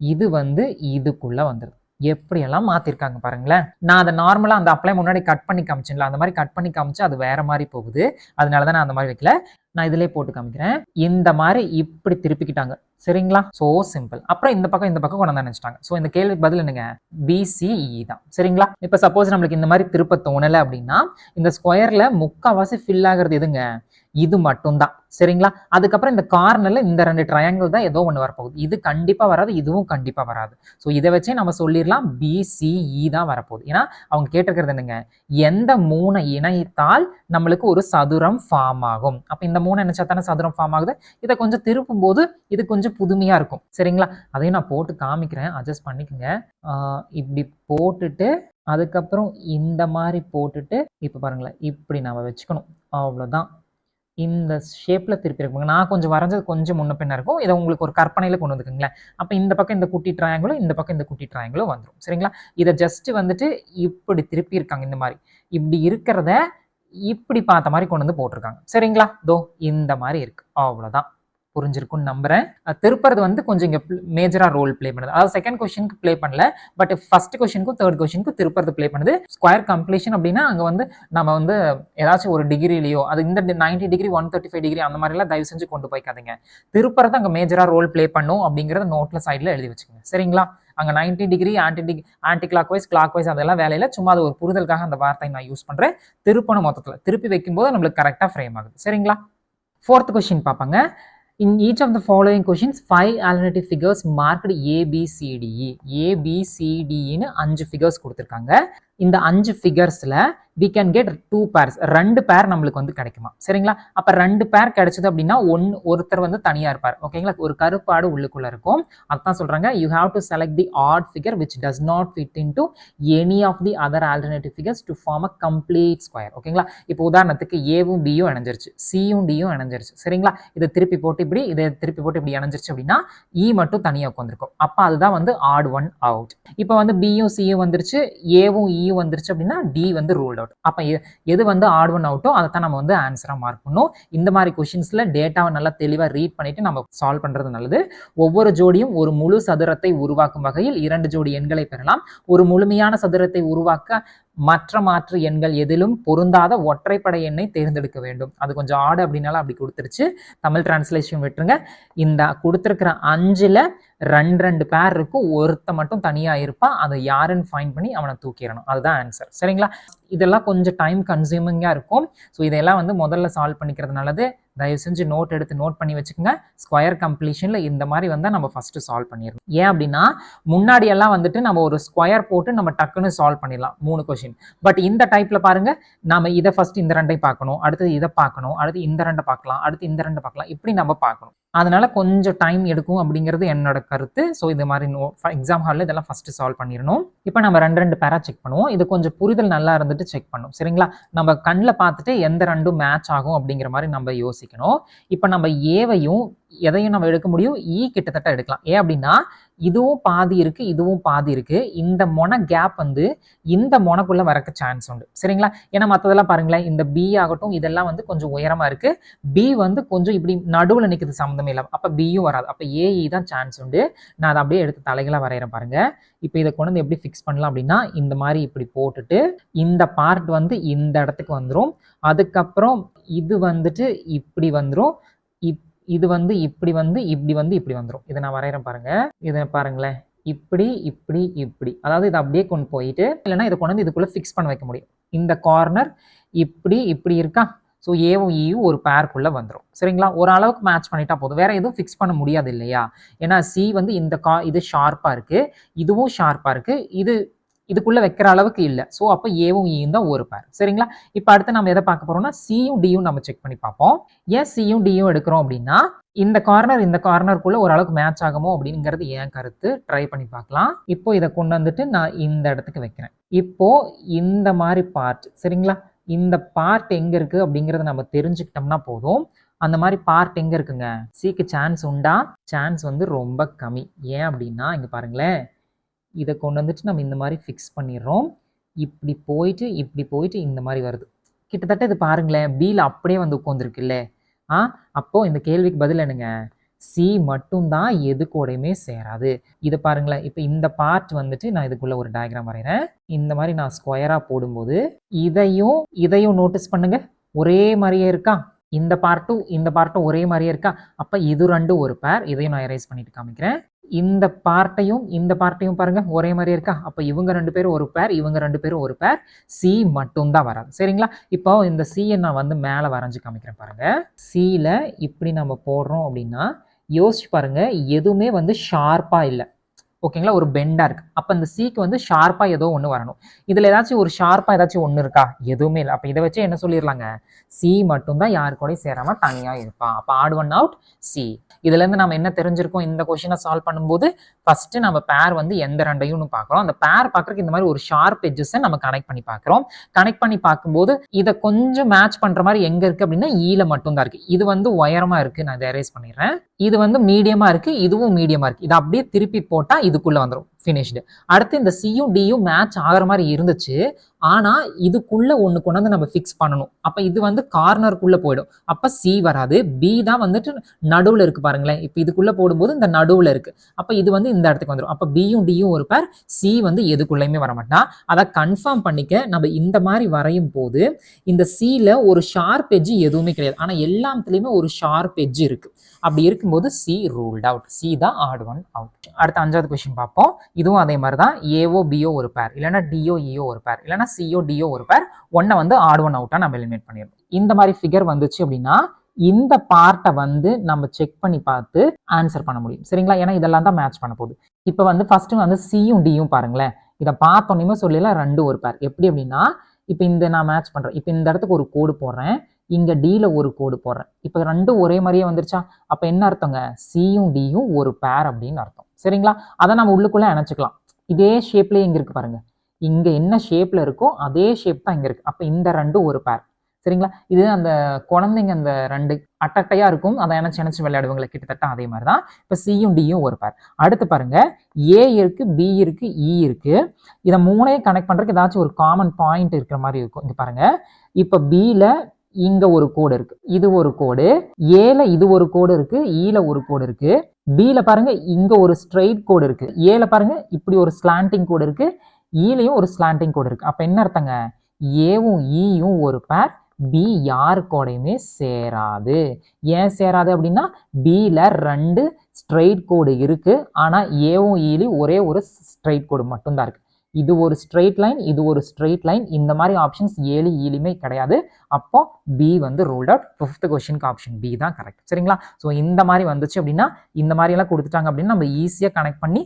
இது வந்து இதுக்குள்ளே வந்துடுது. எப்படியெல்லாம் மாத்திருக்காங்க பாருங்களேன். நான் அதை நார்மலா அந்த அப்ளை முன்னாடி கட் பண்ணி காமிச்சேன்ல, அந்த மாதிரி கட் பண்ணி காமிச்சு அது வேற மாதிரி போகுது. அதனால தான் நான் அந்த மாதிரி வைக்கல. நான் இதிலே போட்டு காமிக்கிறேன். இந்த மாதிரி இப்படி திருப்பிக்கிட்டாங்க. சரிங்களா? So simple. அப்புறம் இந்த பக்கம் கொண்டு வந்து நினைச்சிட்டாங்க. சோ இந்த கேள்விக்கு பதில் என்னங்க? BCE தான். சரிங்களா? இப்ப சப்போஸ் நம்மளுக்கு இந்த மாதிரி திருப்ப தோணல அப்படின்னா, இந்த ஸ்கொயர்ல முக்காவாசி ஃபில் ஆகுறது எதுங்க? இது மட்டும் தான். சரிங்களா? அதுக்கப்புறம் இந்த கார்னர்ல இந்த 2 ட்ரையாங்கிள் தான் ஏதோ ஒண்ணு வரப்போகுது. இது கண்டிப்பா வராது, இதுவும் கண்டிப்பா வராது. சோ இத வச்சே நம்ம சொல்லிரலாம் BCE தான் வரப்போகுது. ஏன்னா அவங்க கேட்டிருக்கிறது என்னங்க? எந்த 3 இணைத்தால் நம்மளுக்கு ஒரு சதுரம் ஃபார்ம் ஆகும். அப்ப இந்த 3 இணைச்சா தானே சதுரம் ஃபார்ம் ஆகுது. இதை கொஞ்சம் திருப்பும் போது இது கொஞ்சம் புதுமையா இருக்கும். சரிங்களா? அதையும் நான் போட்டு காமிக்கிறேன். அட்ஜஸ்ட் பண்ணிக்கங்க. இப்படி போட்டுட்டு அதுக்கப்புறம் இந்த மாதிரி போட்டுட்டு இப்ப பாருங்களேன், இப்படி நம்ம வச்சுக்கணும். அவ்வளவுதான். இந்த ஷேப்ல திருப்பி இருக்குங்க. நான் கொஞ்சம் வரைஞ்சது கொஞ்சம் முன்ன பின்ன இருக்கும். இதை உங்களுக்கு ஒரு கற்பனையில கொண்டு வந்துக்குங்களேன். அப்ப இந்த பக்கம் இந்த குட்டி ட்ரையாங்கிளும், இந்த பக்கம் இந்த குட்டி ட்ரையாங்கிளும் வந்துரும். சரிங்களா? இதை ஜஸ்ட் வந்துட்டு இப்படி திருப்பி இருக்காங்க இந்த மாதிரி. இப்படி இருக்கிறத இப்படி பார்த்த மாதிரி கொண்டு வந்து போட்டிருக்காங்க. சரிங்களா? தோ இந்த மாதிரி இருக்கு. அவ்வளவுதான். புரிஞ்சிருக்கும்னு நம்புறேன். திருப்புறது வந்து கொஞ்சம் இங்க மேஜரா ரோல் பிளே பண்ணுது. அதாவது செகண்ட் கொஸ்டினுக்கு பிளே பண்ணல, பட் ஃபர்ஸ்ட் கொஸ்டினுக்கும் தேர்ட் கொஸ்டினுக்கும் திருப்புறது பிளே பண்ணுது. ஸ்கொயர் கம்ப்ளீஷன் அப்படின்னா அங்க வந்து நம்ம வந்து ஏதாச்சும் ஒரு டிகிரிலையோ அது இந்த 90 டிகிரி 135 டிகிரி அந்த மாதிரி எல்லாம் தயவு செஞ்சு கொண்டு போய்க்காதீங்க. திருப்புறது அங்க மேஜரா ரோல் பிளே பண்ணும் அப்படிங்கறத நோட்ல சைட்ல எழுதி வச்சுக்கோங்க. சரிங்களா? அங்க 90 டிகிரி ஆன்டி கிளாக் வைஸ் அதெல்லாம் வேலையில சும்மா அது ஒரு புரிதலுக்காக அந்த வார்த்தை நான் யூஸ் பண்றேன். திருப்பணும் மொத்தத்துல திருப்பி வைக்கும்போது நம்மளுக்கு கரெக்டா ஃப்ரேம் ஆகுது. சரிங்களா? ஃபோர்த் கொஸ்டின் பார்ப்பாங்க. In each of the following questions, 5 alternative figures marked A, B, C, D, E. A, B, C, D ன்னு 5 figures கொடுத்திருக்காங்க. இந்த 5 figuresல we can get 2 pairs. 2 பேர் நம்மளுக்கு வந்து கிடைக்குமா? சரிங்களா? அப்ப 2 பேர் கிடைச்சது அப்படின்னா ஒருத்தர் வந்து தனியா இருப்பார். ஓகேங்களா? ஒரு கருப்பாடு உள்ளுக்குள்ள இருக்கும். அதான் சொல்றாங்க you have to select the odd figure which does not fit into any of the other alternative figures to form a complete square. ஓகேங்களா? இப்போ உதாரணத்துக்கு Aவும் Bயும் இணைஞ்சிருச்சு, Cயும் Dயும் இணைஞ்சிருச்சு. சரிங்களா? இதை திருப்பி போட்டு இப்படி இணைஞ்சிருச்சு அப்படின்னா E மட்டும் தனியா உட்கார்ந்திருக்கும். அப்ப அதுதான் வந்து odd one out. இப்போ வந்து Bயும் Cயும் வந்துருச்சு, Aவும் Eயும் வந்துருச்சு அப்படின்னா D வந்து ruled out. அப்ப எது வந்து ஆட் ஒன் அவுட்டோ அதை தான் நம்ம வந்து ஆன்சரா மார்க் பண்ணணும். இந்த மாதிரி கொஸ்டின்ஸ்ல டேட்டாவை நல்லா தெளிவா ரீட் பண்ணிட்டு நம்ம சால்வ் பண்றது நல்லது. ஒவ்வொரு ஜோடியும் ஒரு முழு சதுரத்தை உருவாக்கும் வகையில் 2 ஜோடி எண்களை பெறலாம். ஒரு முழுமையான சதுரத்தை உருவாக்க மற்ற மாற்று எண்கள் எதிலும் பொருந்தாத ஒற்றைப்படை எண்ணை தேர்ந்தெடுக்க வேண்டும். அது கொஞ்சம் ஆடு அப்படின்னால அப்படி கொடுத்துருச்சு. தமிழ் டிரான்ஸ்லேஷன் விட்டுருங்க. இந்த கொடுத்துருக்கிற 5ல 2 பேர் இருக்கும், ஒருத்த மட்டும் தனியா இருப்பான். அதை யாருன்னு ஃபைண்ட் பண்ணி அவனை தூக்கிடணும். அதுதான் ஆன்சர். சரிங்களா? இதெல்லாம் கொஞ்சம் டைம் கன்சியூமிங்கா இருக்கும். ஸோ இதெல்லாம் வந்து முதல்ல சால்வ் பண்ணிக்கிறது நல்லது. தயவு செஞ்சு நோட் எடுத்து நோட் பண்ணி வச்சுக்கோங்க. ஸ்கொயர் கம்ப்ளீஷன்ல இந்த மாதிரி வந்தா நம்ம ஃபர்ஸ்ட் சால்வ் பண்ணிடணும். ஏன் அப்படின்னா முன்னாடி எல்லாம் வந்துட்டு நம்ம ஒரு ஸ்கொயர் போட்டு நம்ம டக்குன்னு சால்வ் பண்ணிடலாம் 3 கொஸ்டின். பட் இந்த டைப்ல பாருங்க, நாம இதை ஃபர்ஸ்ட் இந்த 2 பார்க்கணும், அடுத்து இதை பார்க்கணும், அடுத்து இந்த 2 பார்க்கலாம், அடுத்து இந்த 2 பார்க்கலாம், இப்படி நம்ம பார்க்கணும். அதனால கொஞ்சம் டைம் எடுக்கும் அப்படிங்கிறது என்னோட கருத்து. ஸோ இது மாதிரி எக்ஸாம் ஹாலில் இதெல்லாம் ஃபர்ஸ்ட் சால்வ் பண்ணிடணும். இப்போ நம்ம 2 பேரா செக் பண்ணுவோம். இது கொஞ்சம் புரிதல் நல்லா இருந்துட்டு செக் பண்ணும். சரிங்களா? நம்ம கண்ணில் பார்த்துட்டு எந்த 2 மேட்ச் ஆகும் அப்படிங்கிற மாதிரி நம்ம யோசிக்கணும். இப்போ நம்ம ஏவையும் எதையும் நம்ம எடுக்க முடியும், கிட்டத்தட்ட எடுக்கலாம். ஏன் அப்படின்னா இதுவும் பாதி இருக்கு, இதுவும் பாதி இருக்கு. இந்த மொன கேப் வந்து இந்த மொனக்குள்ள வரக்க சான்ஸ் உண்டு. சரிங்களா? ஏன்னா மற்றதெல்லாம் பாருங்களேன், இந்த பி ஆகட்டும் இதெல்லாம் வந்து கொஞ்சம் உயரமா இருக்கு, பி வந்து கொஞ்சம் இப்படி நடுவில் நிற்குது சம்மந்தமே இல்லாம. அப்ப பியும் வராது. அப்ப ஏஇ தான் சான்ஸ் உண்டு. நான் அதை அப்படியே எடுத்து தலைகளா வரைகிறேன் பாருங்க. இப்போ இதை கொண்டு வந்து எப்படி ஃபிக்ஸ் பண்ணலாம் அப்படின்னா இந்த மாதிரி இப்படி போட்டுட்டு இந்த பார்ட் வந்து இந்த இடத்துக்கு வந்துடும். அதுக்கப்புறம் இது வந்துட்டு இப்படி வந்துடும். இது வந்து இப்படி வந்து இப்படி வந்துடும். இதை நான் வரைகிறேன் பாருங்க. இதை பாருங்களேன், இப்படி இப்படி இப்படி, அதாவது இதை அப்படியே கொண்டு போயிட்டு இல்லைன்னா இதை கொண்டு வந்து இதுக்குள்ள ஃபிக்ஸ் பண்ண வைக்க முடியும். இந்த கார்னர் இப்படி இப்படி இருக்கா. ஸோ ஏவும் ஈயும் ஒரு பேருக்குள்ள வந்துடும். சரிங்களா? ஒரு அளவுக்கு மேட்ச் பண்ணிட்டா போதும், வேற எதுவும் ஃபிக்ஸ் பண்ண முடியாது இல்லையா? ஏன்னா சி வந்து இது ஷார்ப்பா இருக்கு, இதுவும் ஷார்ப்பா இருக்கு, இதுக்குள்ள வைக்கிற அளவுக்கு இல்லை. ஸோ அப்போ ஏவும் ஈயும் தான் ஒரு பேர். சரிங்களா? இப்போ அடுத்து நம்ம எதை பார்க்க போறோம்னா சியும் டியும் நம்ம செக் பண்ணி பார்ப்போம். ஏன் சியும் டியும் எடுக்கிறோம் அப்படின்னா இந்த கார்னருக்குள்ள ஓரளவுக்கு மேட்ச் ஆகுமோ அப்படிங்கிறது என் கருத்து. ட்ரை பண்ணி பார்க்கலாம். இப்போ இதை கொண்டு வந்துட்டு நான் இந்த இடத்துக்கு வைக்கிறேன். இப்போ இந்த மாதிரி பார்ட், சரிங்களா? இந்த பார்ட் எங்க இருக்கு அப்படிங்கறத நம்ம தெரிஞ்சுக்கிட்டோம்னா போதும். அந்த மாதிரி பார்ட் எங்க இருக்குங்க? சிக்கு சான்ஸ் உண்டா? சான்ஸ் வந்து ரொம்ப கம்மி. ஏன் அப்படின்னா இங்க பாருங்களேன், இதை கொண்டு வந்துட்டு நம்ம இந்த மாதிரி ஃபிக்ஸ் பண்ணிடுறோம். இப்படி போயிட்டு இந்த மாதிரி வருது. கிட்டத்தட்ட இது பாருங்களேன், பியில் அப்படியே வந்து உட்காந்துருக்குல்ல. அப்போ இந்த கேள்விக்கு பதில் என்னங்க? சி மட்டும்தான் எது கூடயுமே சேராது. இதை பாருங்களேன், இப்போ இந்த பார்ட் வந்துட்டு நான் இதுக்குள்ள ஒரு டயக்ராம் வரைகிறேன். இந்த மாதிரி நான் ஸ்கொயரா போடும்போது இதையும் இதையும் நோட்டீஸ் பண்ணுங்க, ஒரே மாதிரியே இருக்கா? இந்த பார்ட்டும் ஒரே மாதிரியே இருக்கா? அப்ப இது ரெண்டும் ஒரு பேர். இதையும் நான் எரேஸ் பண்ணிட்டு காமிக்கிறேன். இந்த பார்ட்டையும் பாருங்க, ஒரே மாதிரியே இருக்கா? அப்ப இவங்க 2 பேரும் ஒரு பேர், இவங்க 2 பேரும் ஒரு பேர். சி மட்டும் தான் வராது. சரிங்களா? இப்போ இந்த சியை நான் வந்து மேலே வரைஞ்சு காமிக்கிறேன் பாருங்க. சில இப்படி நம்ம போடுறோம் அப்படின்னா யோசிச்சு பாருங்க, எதுவுமே வந்து ஷார்ப்பா இல்லை. ஓகேங்களா? ஒரு பெண்டா இருக்கு. அப்ப இந்த சிக்கு வந்து ஷார்ப்பா ஏதோ ஒன்று வரணும். இதுல ஏதாச்சும் ஒரு ஷார்ப்பா ஏதாச்சும் ஒன்று இருக்கா? எதுவுமே இல்லை. அப்ப இதை வச்சு என்ன சொல்லிடலாங்க, சி மட்டும்தான் யாரு கூடயும் சேராம தனியா இருப்பான். அப்ப ஆட் ஒன் அவுட் சி. இதுல இருந்து நம்ம என்ன தெரிஞ்சிருக்கோம் இந்த கொஸ்டினை சால்வ் பண்ணும்போது? ஃபர்ஸ்ட் நம்ம பேர் வந்து எந்த ரெண்டையும் பார்க்குறோம். அந்த பேர் பார்க்கறதுக்கு இந்த மாதிரி ஒரு ஷார்ப் எட்ஜஸை நம்ம கனெக்ட் பண்ணி பார்க்குறோம். கனெக்ட் பண்ணி பார்க்கும்போது இதை கொஞ்சம் மேட்ச் பண்ற மாதிரி எங்க இருக்கு அப்படின்னா ஈல மட்டும் தான் இருக்கு. இது வந்து உயரமா இருக்கு, நான் இதை எரேஸ் பண்ணிடுறேன். இது வந்து மீடியமா இருக்கு, இதுவும் மீடியமா இருக்கு. இதை அப்படியே திருப்பி போட்டா இதுக்குள்ள வந்துடும். ஃபினிஷ்டு. அடுத்து இந்த சியும் டியும் மேட்ச் ஆகிற மாதிரி இருந்துச்சு, ஆனா இதுக்குள்ள ஒண்ணு கொண்டு வந்து நம்ம ஃபிக்ஸ் பண்ணணும். அப்ப இது வந்து கார்னருக்குள்ள போயிடும். அப்ப சி வராது, பி தான் வந்துட்டு நடுவுல இருக்கு பாருங்களேன். இப்ப இதுக்குள்ள போடும்போது இந்த நடுவுல இருக்கு. அப்ப இது வந்து இந்த இடத்துக்கு வந்துடும். அப்ப பியும் டியும் ஒரு பேர், சி வந்து எதுக்குள்ளயுமே வர மாட்டா. அதை கன்ஃபார்ம் பண்ணிக்க நம்ம இந்த மாதிரி வரையும் போது இந்த சில ஒரு ஷார்ப் எட்ஜ் எதுவுமே கிடையாது, ஆனா எல்லாத்துலயுமே ஒரு ஷார்ப் எட்ஜ் இருக்கு. அப்படி இருக்கும்போது சி ரூல்ட் அவுட். சி தான் ஆட் ஒன் அவுட். அடுத்த 5வது கொஸ்டின் பார்ப்போம். இதுவும் அதே மாதிரி தான். ஏஓ பிஓ ஒரு பேர், இல்லைன்னா டிஓ இஓ ஒரு பேர், இல்லைன்னா சிஓ டிஓ ஒரு பேர். ஒன்னை வந்து ஆட் ஒன் அவுட்டா நம்ம எலிமினேட் பண்ணிடணும். இந்த மாதிரி ஃபிகர் வந்துச்சு அப்படின்னா இந்த பார்ட்டை வந்து நம்ம செக் பண்ணி பார்த்து ஆன்சர் பண்ண முடியும். சரிங்களா? ஏன்னா இதெல்லாம் தான் மேட்ச் பண்ண போகுது. இப்போ வந்து ஃபர்ஸ்ட் வந்து சியும் டியும் பாருங்களேன். இதை பார்த்தோன்னே சொல்லலாம் ரெண்டு ஒரு பேர். எப்படி அப்படின்னா இப்போ இந்த நான் மேட்ச் பண்றேன். இப்போ இந்த இடத்துக்கு ஒரு கோடு போடுறேன், இங்க டில ஒரு கோடு போடுறேன். இப்போ ரெண்டும் ஒரே மாதிரியே வந்துருச்சா? அப்ப என்ன அர்த்தங்க, சியும் டியும் ஒரு பேர் அப்படின்னு அர்த்தம். சரிங்களா? அதை நம்ம உள்ளுக்குள்ள இணைச்சுக்கலாம். இதே ஷேப்லயே இங்க இருக்கு பாருங்க, இங்க என்ன ஷேப்ல இருக்கோ அதே ஷேப் தான் இங்க இருக்கு. அப்ப இந்த ரெண்டும் ஒரு பேர். சரிங்களா? இது அந்த குழந்தைங்க அந்த ரெண்டு அட்டையா இருக்கும், அதை இணைச்சு விளையாடுவாங்களே, கிட்டத்தட்ட அதே மாதிரிதான். இப்ப சியும் டியும் ஒரு பேர். அடுத்து பாருங்க, ஏ இருக்கு, பி இருக்கு, இ இருக்கு. இதை மூணையும் கனெக்ட் பண்றதுக்கு ஏதாச்சும் ஒரு காமன் பாயிண்ட் இருக்கிற மாதிரி இருக்கும். இங்க பாருங்க, இப்ப பில இங்க ஒரு கோடு இருக்கு, இது ஒரு கோடு. ஏல இது ஒரு கோடு இருக்கு, ஈல ஒரு கோடு இருக்கு. பில பாருங்க இங்க ஒரு ஸ்ட்ரெயிட் கோடு இருக்கு. ஏல பாருங்க இப்படி ஒரு ஸ்லாண்டிங் கோடு இருக்கு, ஈலையும் ஒரு ஸ்லாண்டிங் கோடு இருக்கு. அப்ப என்ன அர்த்தங்க, ஏவும் ஈயும் ஒரு பேர், பி யாரு கூடயுமே சேராது. ஏன் சேராது அப்படின்னா பில ரெண்டு ஸ்ட்ரெயிட் கோடு இருக்கு, ஆனா ஏவும் ஈலையும் ஒரே ஒரு ஸ்ட்ரெயிட் கோடு மட்டும்தான் இருக்கு. இது ஒரு ஸ்ட்ரெயிட் லைன், இது ஒரு ஸ்ட்ரெயிட் லைன். இந்த மாதிரி ஆப்ஷன்ஸ் ஏழு ஈலுமே கிடையாது. அப்போ பி வந்து ரூல்ட் அவுட். 5th கொஸ்டினுக்கு ஆப்ஷன் பி தான் கரெக்ட். சரிங்களா? ஸோ இந்த மாதிரி வந்துச்சு அப்படின்னா, இந்த மாதிரி எல்லாம் கொடுத்துட்டாங்க அப்படின்னா நம்ம ஈஸியாக கனெக்ட் பண்ணி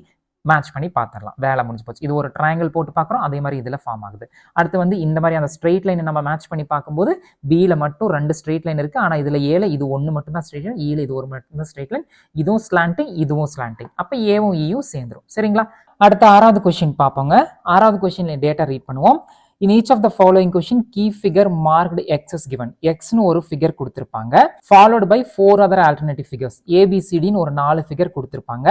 மேட்ச் பண்ணி பார்த்துடலாம். வேலை முடிஞ்சு போச்சு. இது ஒரு ட்ரையாங்கிள் போட்டு பார்க்குறோம், அதே மாதிரி இதில் ஃபார்ம் ஆகுது. அடுத்து வந்து இந்த மாதிரி அந்த ஸ்ட்ரெயிட் லைனை நம்ம மேட்ச் பண்ணி பார்க்கும்போது பியில் மட்டும் ரெண்டு ஸ்ட்ரெயிட் லைன் இருக்குது, ஆனால் இதில் ஏல இது ஒன்று மட்டும் தான் ஸ்ட்ரெயிட் லைன், ஈல இது ஒரு மட்டும் தான் ஸ்ட்ரெயிட் லைன். இதுவும் ஸ்லாண்டிங், இதுவும் ஸ்லாண்டிங். அப்போ ஏவும் ஈயும் சேர்ந்துடும். சரிங்களா? அடுத்த 6வது கொஸ்டின் பார்ப்போங்க. 6வது கொஸ்டின்ல டேட்டா ரீட் பண்ணுவோம். In each of the following question, key figure marked X is given. X னு ஒரு ஃபிகர் கொடுத்திருப்பாங்க, followed by 4 other alternative figures. ABCD னு ஒரு 4 ஃபிகர் கொடுத்திருப்பாங்க.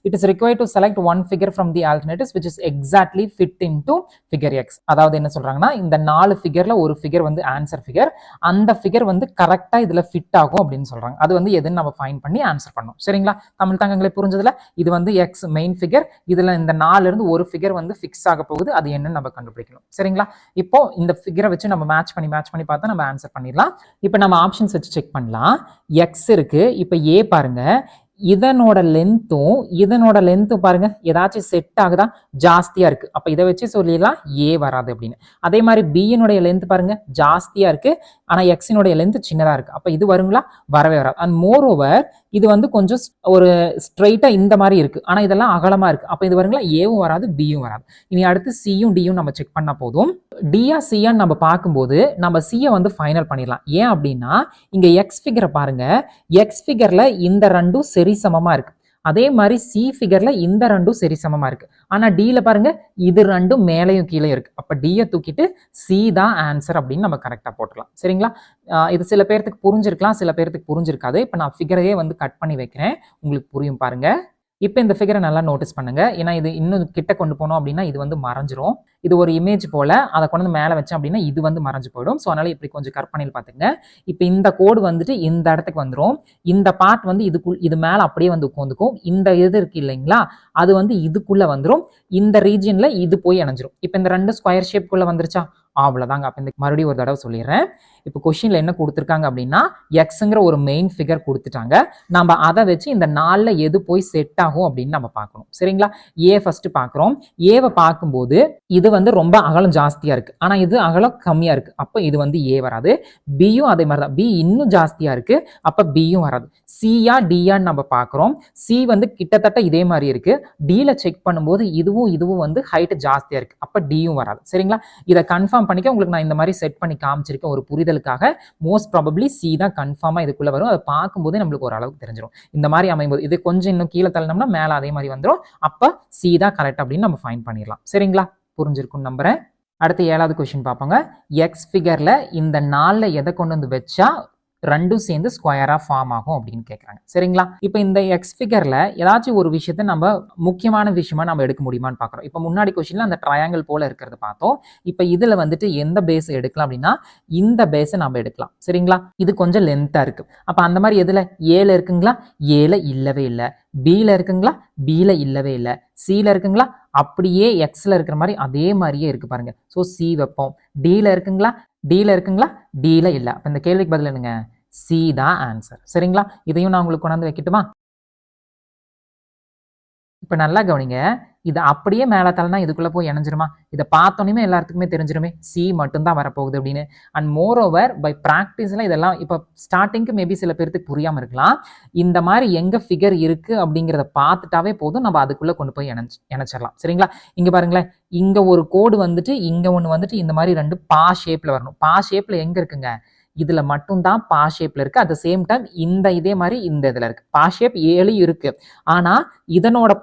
It is required to select one figure from the alternatives which is exactly fit into figure X. அதாவது என்ன சொல்றாங்கன்னா, இந்த 4 ஃபிகர்ல ஒரு ஃபிகர் வந்து ஆன்சர் ஃபிகர், அந்த ஃபிகர் வந்து கரெக்டா இதுல ஃபிட் ஆகும் அப்படின்னு சொல்றாங்க. அது வந்து எதுன்னு நம்ம ஃபைண்ட் பண்ணி ஆன்சர் பண்ணணும். சரிங்களா? தமிழ் தங்கங்களே புரிஞ்சதுல? இது வந்து X மெயின் ஃபிகர், இதுல இந்த 4ல இருந்து ஒரு ஃபிகர் வந்து ஃபிக்ஸ் ஆக போகுது, அது என்னன்னு நம்ம கண்டுபிடிக்கணும். சரிங்களா? இப்போ இந்த ஃபிகரை வச்சு நம்ம மேட்ச் பண்ணி பார்த்தா நம்ம ஆன்சர் பண்ணிடலாம். இப்போ நம்ம ஆப்ஷன்ஸ் வச்சு செக் பண்ணலாம். எக்ஸ் இருக்கு, இப்போ ஏ பாருங்க, இதனோட லென்த்தும் பாருங்க ஏதாச்சும் செட் ஆகுதா, ஜாஸ்தியா இருக்கு. அப்ப இதை வச்சு சொல்லிடலாம் ஏ வராது அப்படின்னு. அதே மாதிரி பியினுடைய லென்த் பாருங்க ஜாஸ்தியா இருக்கு, ஆனா எக்ஸினுடைய லென்த் சின்னதா இருக்கு. அப்ப இது வருங்களா, வரவே வராது. அண்ட் மோர் ஓவர் இது வந்து கொஞ்சம் ஒரு ஸ்ட்ரைட்டா இந்த மாதிரி இருக்கு, ஆனா இதெல்லாம் அகலமா இருக்கு. அப்ப இது வருங்களா, ஏவும் வராது, பியும் வராது. இனி அடுத்து சியும் டியும் நம்ம செக் பண்ணா போதும். டியா சியான்னு நம்ம பார்க்கும்போது நம்ம சியை வந்து ஃபைனல் பண்ணிடலாம். ஏன் அப்படின்னா இங்க எக்ஸ் ஃபிகரை பாருங்க, எக்ஸ் ஃபிகர்ல இந்த ரெண்டும் சரி சமமா இருக்கு. அதே மாதிரி சி ஃபிகர்ல இந்த ரெண்டும் சரி சமமா இருக்கு. ஆனா டில பாருங்க இது ரெண்டும் மேலையும் கீழே இருக்கு. அப்ப டியை தூக்கிட்டு சி தான் ஆன்சர் அப்படின்னு நம்ம கரெக்டா போட்டுக்கலாம். சரிங்களா? இது சில பேர்த்துக்கு புரிஞ்சிருக்கலாம், சில பேர்த்துக்கு புரிஞ்சிருக்காது. இப்ப நான் ஃபிகரையே வந்து கட் பண்ணி வைக்கிறேன், உங்களுக்கு புரியும் பாருங்க. இப்போ இந்த ஃபிகரை நல்லா நோட்டீஸ் பண்ணுங்க. ஏன்னா இது இன்னும் கிட்ட கொண்டு போனோம் அப்படின்னா இது வந்து மறைஞ்சிரும். இது ஒரு இமேஜ் போல அதை கொண்டு வந்து மேலே வச்சேன் அப்படின்னா இது வந்து மறைஞ்சு போயிடும். ஸோ அதனால இப்படி கொஞ்சம் கற்பனையில் பார்த்துங்க. இப்போ இந்த கோடு வந்துட்டு இந்த இடத்துக்கு வந்துடும். இந்த பார்ட் வந்து இது மேலே அப்படியே வந்து உட்காந்துக்கும். இந்த இது இருக்கு இல்லைங்களா, அது வந்து இதுக்குள்ள வந்துடும். இந்த ரீஜியன்ல இது போய் இணைஞ்சிரும். இப்போ இந்த 2 ஸ்கொயர் ஷேப்குள்ள வந்துருச்சா, அவ்வளோதாங்க. அப்போ இந்த மறுபடியும் ஒரு தடவை சொல்லிடுறேன். இப்போ கொஸ்டின்ல என்ன கொடுத்துருக்காங்க அப்படின்னா எக்ஸுங்கிற ஒரு மெயின் ஃபிகர் கொடுத்துட்டாங்க. நம்ம அதை வச்சு இந்த 4ல் எது போய் செட் ஆகும் அப்படின்னு நம்ம பார்க்கணும். சரிங்களா, ஏ ஃபர்ஸ்ட் பார்க்குறோம். ஏவை பார்க்கும்போது இது வந்து ரொம்ப அகலம் ஜாஸ்தியா இருக்கு, ஆனா இது அகலம் கம்மியா இருக்கு. அப்போ இது வந்து ஏ வராது. பியும் அதே மாதிரி தான், பி இன்னும் ஜாஸ்தியா இருக்கு, அப்போ பியும் வராது. சியா டியான்னு நம்ம பார்க்குறோம். சி வந்து கிட்டத்தட்ட இதே மாதிரி இருக்கு. டியில் செக் பண்ணும்போது இதுவும் வந்து ஹைட் ஜாஸ்தியா இருக்கு, அப்போ டியும் வராது. சரிங்களா, இதை கன்ஃபார்ம் பண்ணிக்க உங்களுக்கு நான் இந்த மாதிரி செட் பண்ணி காமிச்சிருக்கேன் ஒரு புரிதலுக்காக. மோஸ்ட் ப்ராபப்ளி சி தான் கன்ஃபார்மா இதுக்குள்ள வரும். அதை பார்க்கும்போது நம்மளுக்கு ஒரு அளவுக்கு தெரிஞ்சிடும். இந்த மாதிரி அமையும்போது இது கொஞ்சம் இன்னும் கீழே தள்ளனோம்னா மேலே அதே மாதிரி வந்துடும். அப்போ சி தான் கரெக்ட் அப்படின்னு நம்ம ஃபைண்ட் பண்ணிடலாம். சரிங்களா, புரிஞ்சிருக்கும் நம்புறேன். அடுத்து 7வது கொஸ்டின் பார்ப்போங்க. எக்ஸ் ஃபிகர்ல இந்த 4ல் எதை கொண்டு வந்து வச்சா ரெண்டும் சேர்ந்து ஸ்கொயரா ஃபார்ம் ஆகும் அப்படின்னு கேட்குறாங்க. சரிங்களா, இப்போ இந்த எக்ஸ் ஃபிகர்ல ஏதாச்சும் ஒரு விஷயத்த நம்ம முக்கியமான விஷயமா நம்ம எடுக்க முடியுமான்னு பார்க்குறோம். இப்போ முன்னாடி கொஸ்டின்ல அந்த ட்ரையாங்கிள் போல இருக்கிறத பார்த்தோம். இப்போ இதுல வந்துட்டு எந்த பேஸ் எடுக்கலாம் அப்படின்னா இந்த பேஸை நம்ம எடுக்கலாம். சரிங்களா, இது கொஞ்சம் லென்த்தா இருக்கு. அப்போ அந்த மாதிரி எதுல ஏல இருக்குங்களா, ஏல இல்லவே இல்லை. பியில் இருக்குங்களா, பியில் இல்லவே இல்லை. சியில் இருக்குங்களா, அப்படியே எக்ஸில் இருக்கிற மாதிரி அதே மாதிரியே இருக்கு பாருங்க. ஸோ சி வைப்போம். டியில் இருக்குங்களா, டியில் இருக்குங்களா, டியில் இல்லை. அப்போ இந்த கேள்விக்கு பதில் என்னங்க, சி தான் ஆன்சர். சரிங்களா, இதையும் நான் உங்களுக்கு கொண்டாந்து வைக்கட்டுமா? இப்போ நல்லா கவனிங்க, இது அப்படியே மேலே தள்ளனா இதுக்குள்ளே போய் இணைஞ்சிருமா? இதை பார்த்தோன்னே எல்லாத்துக்குமே தெரிஞ்சிருமே சி மட்டும்தான் வரப்போகுது அப்படின்னு. அண்ட் மோர் ஓவர் பை ப்ராக்டிஸில் இதெல்லாம் இப்போ ஸ்டார்டிங்க்கு மேபி சில பேருக்கு புரியாமல் இருக்கலாம். இந்த மாதிரி எங்கே ஃபிகர் இருக்குது அப்படிங்கிறத பார்த்துட்டாவே போதும், நம்ம அதுக்குள்ளே கொண்டு போய் இணைச்சிடலாம். சரிங்களா, இங்கே பாருங்களேன், இங்கே ஒரு கோடு வந்துட்டு இங்கே ஒன்று வந்துட்டு இந்த மாதிரி 2 பா ஷேப்பில் வரணும். பா ஷேப்பில் எங்கே இருக்குங்க, இதுல மட்டும்தான் பா ஷேப்ல இருக்கு. அட் த சேம் டைம் இதே மாதிரி இந்த இதுல இருக்கு. பா ஷேப் 7 இருக்கு. ஆனா இதனோட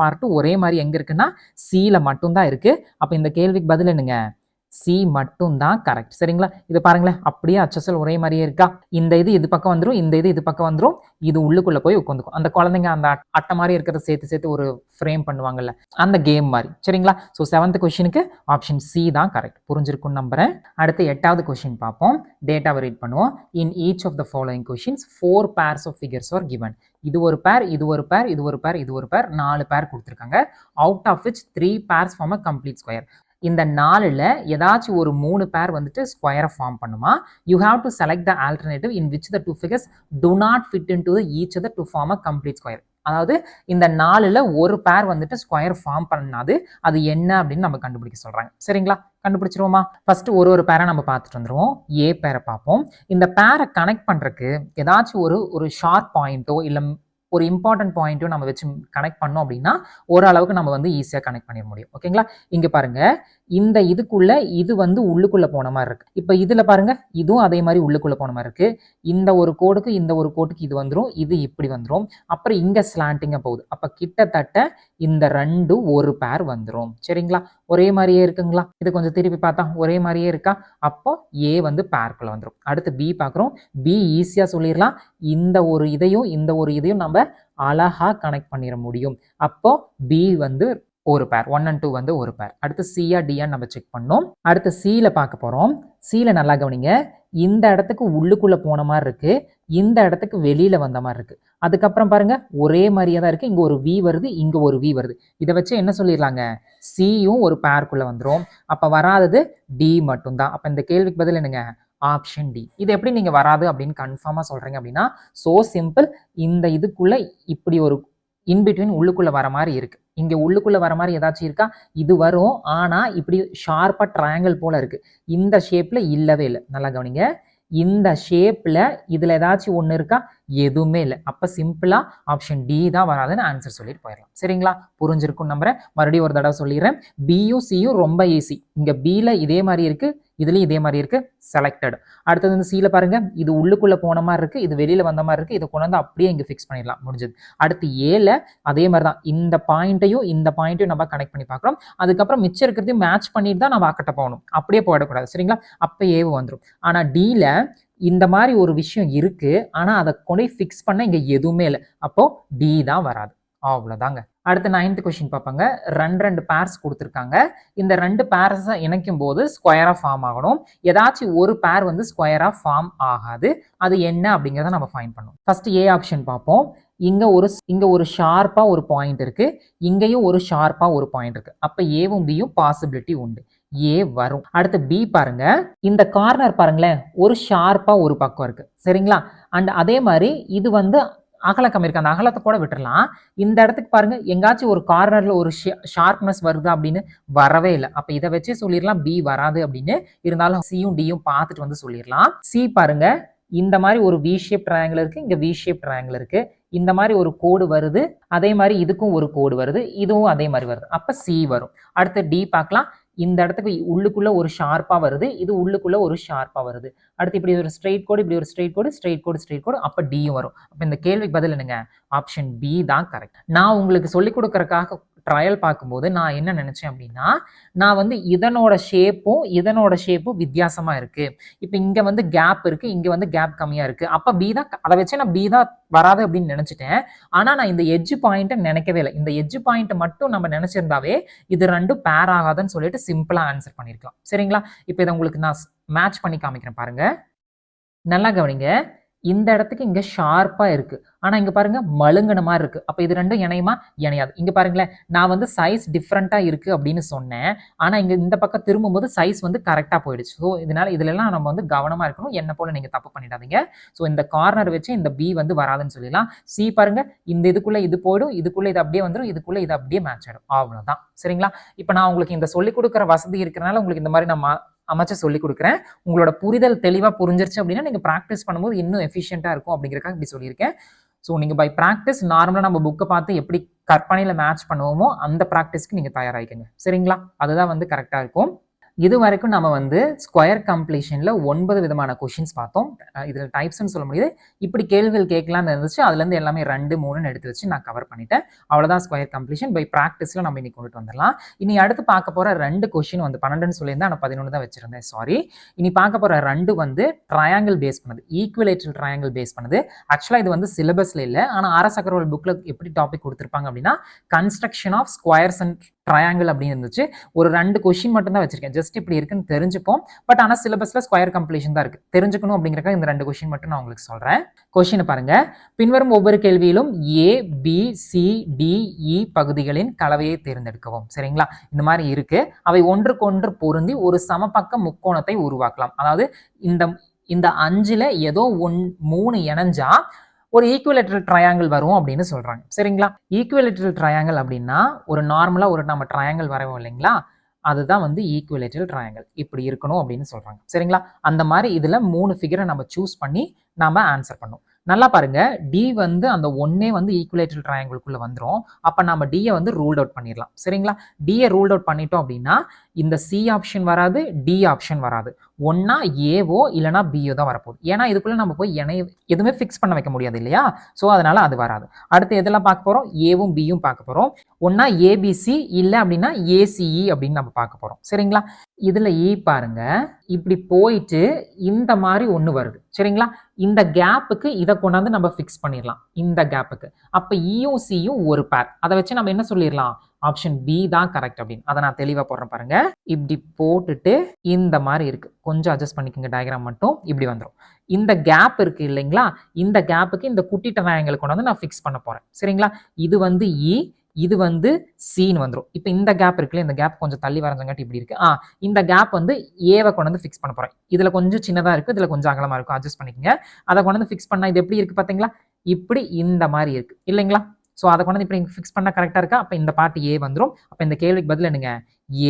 பார்ட்டும் ஒரே மாதிரி எங்க இருக்குன்னா சில மட்டும்தான் இருக்கு. அப்ப இந்த கேள்விக்கு பதில் என்னங்க, சி மட்டும் தான் கரெக்ட். சரிங்களா, இது பாருங்களேன், அப்படியே அச்சசல் ஒரே மாதிரியே இருக்கா. இந்த இது பக்கம் வந்துடும், இந்த இது பக்கம் வந்துடும். இது உள்ளுக்குள்ள போய் உட்காந்துக்கும். அந்த குழந்தைங்க அந்த அட்டை மாதிரி இருக்கிறத சேர்த்து ஒரு ஃப்ரேம் பண்ணுவாங்கல்ல, அந்த கேம் மாதிரி. சரிங்களா, ஸோ 7th கொஸ்டினுக்கு ஆப்ஷன் சி தான் கரெக்ட். புரிஞ்சிருக்கும் நம்புறேன். அடுத்து 8வது கொஸ்டின் பார்ப்போம். டேட்டாவை ரீட் பண்ணுவோம். In each of the following questions 4 pairs of figures are given. இது ஒரு பேர், இது ஒரு பேர், இது ஒரு பேர், இது ஒரு பேர், 4 பேர் கொடுத்துருக்காங்க. Out of which 3 pairs form a complete square. இந்த 4ல் ஏதாச்சும் ஒரு 3 பேர் வந்துட்டு ஸ்கொயரை ஃபார்ம் பண்ணுமா? You have to select the alternative in which the 2 figures do not fit into each other to form a complete square. அதாவது இந்த 4ல் ஒரு பேர் வந்துட்டு ஸ்கொயர் ஃபார்ம் பண்ணாது, அது என்ன அப்படின்னு நம்ம கண்டுபிடிக்க சொல்றாங்க. சரிங்களா, கண்டுபிடிச்சிருவோமா? ஃபர்ஸ்ட் ஒரு பேரை நம்ம பார்த்துட்டு வந்துருவோம். ஏ பேரை பார்ப்போம். இந்த பேரை கனெக்ட் பண்றதுக்கு ஏதாச்சும் ஒரு ஷார்ப் பாயிண்ட்டோ இல்லை ஒரு இம்பார்ட்டன்ட் பாயிண்ட்டும் நம்ம வச்சு கனெக்ட் பண்ணோம் அப்படின்னா ஓரளவுக்கு நம்ம வந்து ஈஸியாக கனெக்ட் பண்ணிட முடியும். ஓகேங்களா, இங்க பாருங்க, இந்த இதுக்குள்ள இது வந்து உள்ளுக்குள்ள போன மாதிரி இருக்கு. இப்போ இதுல பாருங்க, இதுவும் அதே மாதிரி உள்ளுக்குள்ள போன மாதிரி இருக்கு. இந்த ஒரு கோடுக்கு இந்த ஒரு கோட்டுக்கு இது வந்துடும், இது இப்படி வந்துடும். அப்புறம் இங்க ஸ்லாண்டிங்கா போகுது. அப்ப கிட்டத்தட்ட இந்த 2 ஒரு பேர் வந்துடும். சரிங்களா, ஒரே மாதிரியே இருக்குங்களா? இது கொஞ்சம் திருப்பி பார்த்தா ஒரே மாதிரியே இருக்கா? அப்போ ஏ வந்து பேருக்குள்ள வந்துடும். அடுத்து பி பார்க்குறோம். பி ஈஸியா சொல்லிடலாம். இந்த ஒரு இதையும் நம்ம அழகா கனெக்ட் பண்ணிட முடியும். அப்போ பி வந்து ஒரு பேர், 1 and 2 வந்து ஒரு பேர். அடுத்து சியா டியான்னு நம்ம செக் பண்ணோம். அடுத்து சில பார்க்க போறோம். சில நல்லா கவனிங்க, இந்த இடத்துக்கு உள்ளுக்குள்ள போன மாதிரி இருக்கு, இந்த இடத்துக்கு வெளியில வந்த மாதிரி இருக்கு. அதுக்கப்புறம் பாருங்க, ஒரே மாதிரியே தான் இருக்கு. இங்க ஒரு வி வருது, இங்க ஒரு வி வருது. இதை வச்சு என்ன சொல்லிடலாங்க, சியும் ஒரு பேருக்குள்ள வந்துடும். அப்ப வராதது டி மட்டும்தான். அப்ப இந்த கேள்விக்கு பதில் என்னங்க, ஆப்ஷன் டி. இது எப்படி நீங்க வராது அப்படின்னு கன்ஃபார்மா சொல்றீங்க அப்படின்னா, சோ சிம்பிள். இந்த இதுக்குள்ள இப்படி ஒரு இன்பிட்வீன் உள்ளுக்குள்ள வர மாதிரி இருக்கு. இங்க உள்ளுக்குள்ள வர மாதிரி ஏதாச்சும் இருக்கா? இது வரும், ஆனா இப்படி ஷார்ப்பா ட்ரையாங்கிள் போல இருக்கு. இந்த ஷேப்ல இல்லவே இல்லை. நல்லா கவனிங்க, இந்த ஷேப்ல இதுல ஏதாச்சும் ஒண்ணு இருக்கா? எதுவுமே இல்லை. அப்ப சிம்பிளா ஆப்ஷன் டி தான் வராதுன்னு ஆன்சர் சொல்லிட்டு போயிடலாம். சரிங்களா, புரிஞ்சிருக்கும் நம்புறேன். மறுபடியும் ஒரு தடவை சொல்லிடுறேன். பியும் சியும் ரொம்ப ஈஸி. இங்க பில இதே மாதிரி இருக்கு, இதுலயும் இதே மாதிரி இருக்கு, செலக்டட். அடுத்தது வந்து சில பாருங்க, இது உள்ளுக்குள்ள போன மாதிரி இருக்கு, இது வெளியில வந்த மாதிரி இருக்கு. இதை கொண்டு வந்து அப்படியே இங்க ஃபிக்ஸ் பண்ணிடலாம், முடிஞ்சது. அடுத்து ஏல அதே மாதிரி தான், இந்த பாயிண்ட்டையும் நம்ம கனெக்ட் பண்ணி பார்க்குறோம். அதுக்கப்புறம் மிச்சம் இருக்கிறதையும் மேட்ச் பண்ணிட்டு தான் நம்ம அக்கட்ட போகணும், அப்படியே போயிடக்கூடாது. சரிங்களா, அப்ப ஏவு வந்துடும். ஆனா டில இந்த மாதிரி ஒரு விஷயம் இருக்கு, ஆனா அதை கொண்டு ஃபிக்ஸ் பண்ண இங்க எதுவுமே இல்லை. அப்போ டி தான் வராது. அவ்வளோதாங்க. அடுத்து 9th கொஸ்டின் பார்ப்பாங்க. ரெண்டு பேர்ஸ் கொடுத்துருக்காங்க. இந்த 2 பேர்ஸை இணைக்கும் போது ஸ்கொயரா ஃபார்ம் ஆகணும். ஏதாச்சும் ஒரு பேர் வந்து ஸ்கொயரா ஃபார்ம் ஆகாது. அது என்ன அப்படிங்கிறத நம்ம ஃபைண்ட் பண்ணணும். ஃபர்ஸ்ட் ஏ ஆப்ஷன் பார்ப்போம். இங்க ஒரு ஷார்ப்பா ஒரு பாயிண்ட் இருக்கு. இங்கேயும் ஒரு ஷார்ப்பா ஒரு பாயிண்ட் இருக்கு. அப்ப ஏவும் பியும் பாசிபிலிட்டி உண்டு. ஏ வரும். அடுத்து பி பாருங்க. இந்த கார்னர் பாருங்களேன், ஒரு ஷார்ப்பா ஒரு பக்கம் இருக்கு. சரிங்களா? அண்ட் அதே மாதிரி இது வந்து அகலக்கம் இருக்கு. அந்த அகலத்தை கூட விட்டுறலாம். இந்த இடத்துக்கு பாருங்க, எங்காச்சும் ஒரு கார்னர்ல ஒரு ஷார்ப்னஸ் வருதா அப்படின்னு வரவே இல்லை. அப்ப இதை வச்சு சொல்லிடலாம் பி வராது அப்படின்னு. இருந்தாலும் சியும் டியும் பார்த்துட்டு வந்து சொல்லிடலாம். சி பாருங்க, இந்த மாதிரி ஒரு வி ஷேப் ட்ரையாங்கிள் இருக்கு, இங்க வி ஷேப் ட்ரையாங்கிள் இருக்கு. இந்த மாதிரி ஒரு கோடு வருது, அதே மாதிரி இதுக்கும் ஒரு கோடு வருது, இதுவும் அதே மாதிரி வருது. அப்ப சி வரும். அடுத்து டி பார்க்கலாம். இந்த இடத்துக்கு உள்ளுக்குள்ள ஒரு ஷார்ப்பா வருது, இது உள்ளுக்குள்ள ஒரு ஷார்ப்பா வருது. அடுத்து இப்படி ஒரு ஸ்ட்ரெயிட் கோடு, இப்படி ஒரு ஸ்ட்ரெயிட் கோடு, ஸ்ட்ரெயிட் கோடு, ஸ்ட்ரெயிட் கோடு, அப்ப டியும் வரும். அப்ப இந்த கேள்விக்கு பதில் என்னங்க? ஆப்ஷன் பி தான் கரெக்ட். நான் உங்களுக்கு சொல்லிக் கொடுக்கறதுக்காக ட்ரையல் பார்க்கும்போது நான் என்ன நினைச்சேன் அப்படின்னா, நான் வந்து இதனோட ஷேப்பும் வித்தியாசமா இருக்கு. இப்போ இங்க வந்து கேப் இருக்கு, இங்க வந்து கேப் கம்மியா இருக்கு. அப்ப பி தான், அதை வச்சு நான் பி தான் வராது அப்படின்னு நினைச்சிட்டேன். ஆனா நான் இந்த எட்ஜ் பாயிண்ட் நினைக்கவே இல்லை. இந்த எட்ஜ் பாயிண்ட் மட்டும் நம்ம நினைச்சிருந்தாவே இது ரெண்டும் பேர் ஆகாதுன்னு சொல்லிட்டு சிம்பிளா ஆன்சர் பண்ணிருக்கலாம். சரிங்களா? இப்போ இதை உங்களுக்கு நான் மேட்ச் பண்ணி காமிக்கிறேன் பாருங்க. நல்லா கவனிங்க. இந்த இடத்துக்கு இங்க ஷார்ப்பா இருக்கு. ஆனா இங்க பாருங்க மழுங்கின மாதிரி இருக்கு. அப்ப இது ரெண்டும் இணையுமா? இணையாது. இங்க பாருங்களேன், நான் வந்து சைஸ் டிஃப்ரெண்டா இருக்கு அப்படின்னு சொன்னேன். ஆனா இங்க இந்த பக்கம் திரும்பும்போது சைஸ் வந்து கரெக்டா போயிடுச்சு. ஸோ இதுல எல்லாம் நம்ம வந்து கவனமா இருக்கணும். என்ன போல நீங்க தப்பு பண்ணிடாதீங்க. ஸோ இந்த கார்னர் வச்சு இந்த பி வந்து வராதுன்னு சொல்லிடலாம். சி பாருங்க, இந்த இதுக்குள்ள இது போயிடும், இதுக்குள்ள இது அப்படியே வந்துடும், இதுக்குள்ள இது அப்படியே மேட்ச் ஆயிடும். அவ்வளவுதான். சரிங்களா? இப்ப நான் உங்களுக்கு இந்த சொல்லிக் கொடுக்குற வசதி இருக்கிறனால உங்களுக்கு இந்த மாதிரி நம்ம அமைச்சு சொல்லி கொடுக்குறேன். உங்களோட புரிதல் தெளிவா புரிஞ்சிருச்சு அப்படின்னா நீங்க ப்ராக்டிஸ் பண்ணும்போது இன்னும் எஃபிஷியண்டா இருக்கும் அப்படிங்கிறதுக்காக இப்படி சொல்லியிருக்கேன். ஸோ நீங்க பை ப்ராக்டிஸ் நார்மலா நம்ம புக்கை பார்த்து எப்படி கற்பனையில மேட்ச் பண்ணுவோமோ அந்த ப்ராக்டிஸ்க்கு நீங்க தயாராகிக்கங்க. சரிங்களா? அதுதான் வந்து கரெக்டா இருக்கும். இது வரைக்கும் நம்ம வந்து ஸ்கொயர் கம்ப்ளீஷன்ல 9 விதமான கொஷின்ஸ் பார்த்தோம். இதுல டைப்ஸ்னு சொல்ல முடியுது. இப்படி கேள்விகள் கேட்கலாம்னு இருந்துச்சு. அதுல இருந்து எல்லாமே 2, 3ன்னு எடுத்து வச்சு நான் கவர் பண்ணிட்டேன். அவ்வளவுதான் ஸ்கொயர் கம்ப்ளீஷன். பை ப்ராக்டிஸ்ல நம்ம இன்னைக்கு கொண்டுட்டு வந்துடலாம். இனி அடுத்து பார்க்க போற 2 கொஷின் வந்து 12ன்னு சொல்லியிருந்தேன், ஆனா 11 தான் வச்சிருந்தேன். சாரி. இனி பார்க்க போற 2 வந்து ட்ரையாங்கிள் பேஸ் பண்ணுது, ஈக்குவலேட்டரல் ட்ரையாங்கிள் பேஸ் பண்ணுது. ஆக்சுவலா இது வந்து சிலபஸ்ல இல்ல, ஆனா ஆர்எஸ் அகர்வால் புக்ல எப்படி டாபிக் கொடுத்திருப்பாங்க அப்படின்னா construction of squares and triangle அப்படின்னு இருந்துச்சு. ஒரு 2 கொஷின் மட்டும் தான் வச்சிருக்கேன். ஜஸ்ட் இப்படி இருக்குன்னு தெரிஞ்சுப்போம். பட் ஆனா சிலபஸ்ல ஸ்கொயர் கம்ப்ளீஷன் தான் இருக்கு. தெரிஞ்சுக்கணும் அப்படிங்கறதுக்காக இந்த 2 கொஷின் மட்டும் நான் உங்களுக்கு சொல்றேன். கொஷினை பாருங்க. பின்வரும் ஒவ்வொரு கேள்வியிலும் ஏ, பி, சி, டி, இ பகுதிகளின் கலவையை தேர்ந்தெடுக்கவும். சரிங்களா? இந்த மாதிரி இருக்கு. அவை ஒன்றுக்கொன்று பொருந்தி ஒரு சமபக்க முக்கோணத்தை உருவாக்கலாம். அதாவது இந்த 5ல ஏதோ 3 இணைஞ்சா ஒரு ஈக்குவலேட்டரல் ட்ரையாங்கிள் வரும் அப்படின்னு சொல்றாங்க. சரிங்களா? ஈக்குவலேட்டரல் ட்ரையாங்கிள் அப்படின்னா ஒரு நார்மலா ஒரு நம்ம ட்ரையாங்கிள் வரைவோம் இல்லைங்களா? அதுதான் வந்து ஈக்குவலேட்டரல் ட்ரையாங்கிள். இப்படி இருக்கணும் அப்படின்னு சொல்றாங்க. சரிங்களா? அந்த மாதிரி இதுல 3 ஃபிகரை நம்ம சூஸ் பண்ணி நாம ஆன்சர் பண்ணோம். நல்லா பாருங்க, டி வந்து அந்த ஒன்னே வந்து ஈக்குவலேட்டரல் ட்ரையாங்கிள்குள்ள வந்துரும். அப்ப நம்ம டியை வந்து ரூல்ட் அவுட் பண்ணிடலாம். சரிங்களா? டியை ரூல்ட் அவுட் பண்ணிட்டோம் அப்படின்னா இந்த சி ஆப்ஷன் வராது, டி ஆப்ஷன் வராது. ஒன்னா ஏவோ இல்லைனா பியோ தான் வரப்போகுது. ஏன்னா இதுக்குள்ள நம்ம போய் எதுவுமே ஃபிக்ஸ் பண்ண வைக்க முடியாது இல்லையா? ஸோ அதனால அது வராது. அடுத்து எதெல்லாம் பார்க்க போறோம்? ஏவும் பியும் பார்க்க போறோம். ஒன்னா ஏபிசி இல்லை அப்படின்னா ஏசிஇ அப்படின்னு நம்ம பார்க்க போறோம். சரிங்களா? இதுல இ பாருங்க, இப்படி போயிட்டு இந்த மாதிரி ஒண்ணு வருது. சரிங்களா? இந்த கேப்புக்கு இதை கொண்டாந்து நம்ம ஃபிக்ஸ் பண்ணிடலாம். இந்த கேப்புக்கு அப்ப இயும் சியும் ஒரு பேர். அதை வச்சு நம்ம என்ன சொல்லிடலாம்? ஆப்ஷன் பி தான் கரெக்ட் அப்படின்னு. அதை நான் தெளிவா போடுறேன் பாருங்க. இப்படி போட்டுட்டு இந்த மாதிரி இருக்கு. கொஞ்சம் அட்ஜஸ்ட் பண்ணிக்கோங்க. டயக்ராம் மட்டும் இப்படி வந்துடும். இந்த கேப் இருக்கு இல்லைங்களா? இந்த கேப்புக்கு இந்த குட்டி ட்ரையாங்கிள் கொண்டு வந்து நான் ஃபிக்ஸ் பண்ண போறேன். சரிங்களா? இது வந்து இ, இது வந்து சீன் வந்துடும். இப்போ இந்த கேப் இருக்குல்ல, இந்த கேப் கொஞ்சம் தள்ளி வரைஞ்சங்காட்டி இப்படி இருக்கு. இந்த கேப் வந்து ஏவை கொண்டு வந்து ஃபிக்ஸ் பண்ண போறேன். இதுல கொஞ்சம் சின்னதா இருக்கு, இதுல கொஞ்சம் அகலமா இருக்கும். அட்ஜஸ்ட் பண்ணிக்கோங்க. அதை கொண்டு வந்து ஃபிக்ஸ் பண்ணா இது எப்படி இருக்கு பாத்தீங்களா? இப்படி இந்த மாதிரி இருக்கு இல்லைங்களா? ஸோ அதை கொண்டு வந்து இப்படி ஃபிக்ஸ் பண்ணா கரெக்டா இருக்கா? அப்ப இந்த பார்ட் ஏ வந்துடும். அப்ப இந்த கேள்விக்கு பதில் என்னங்க?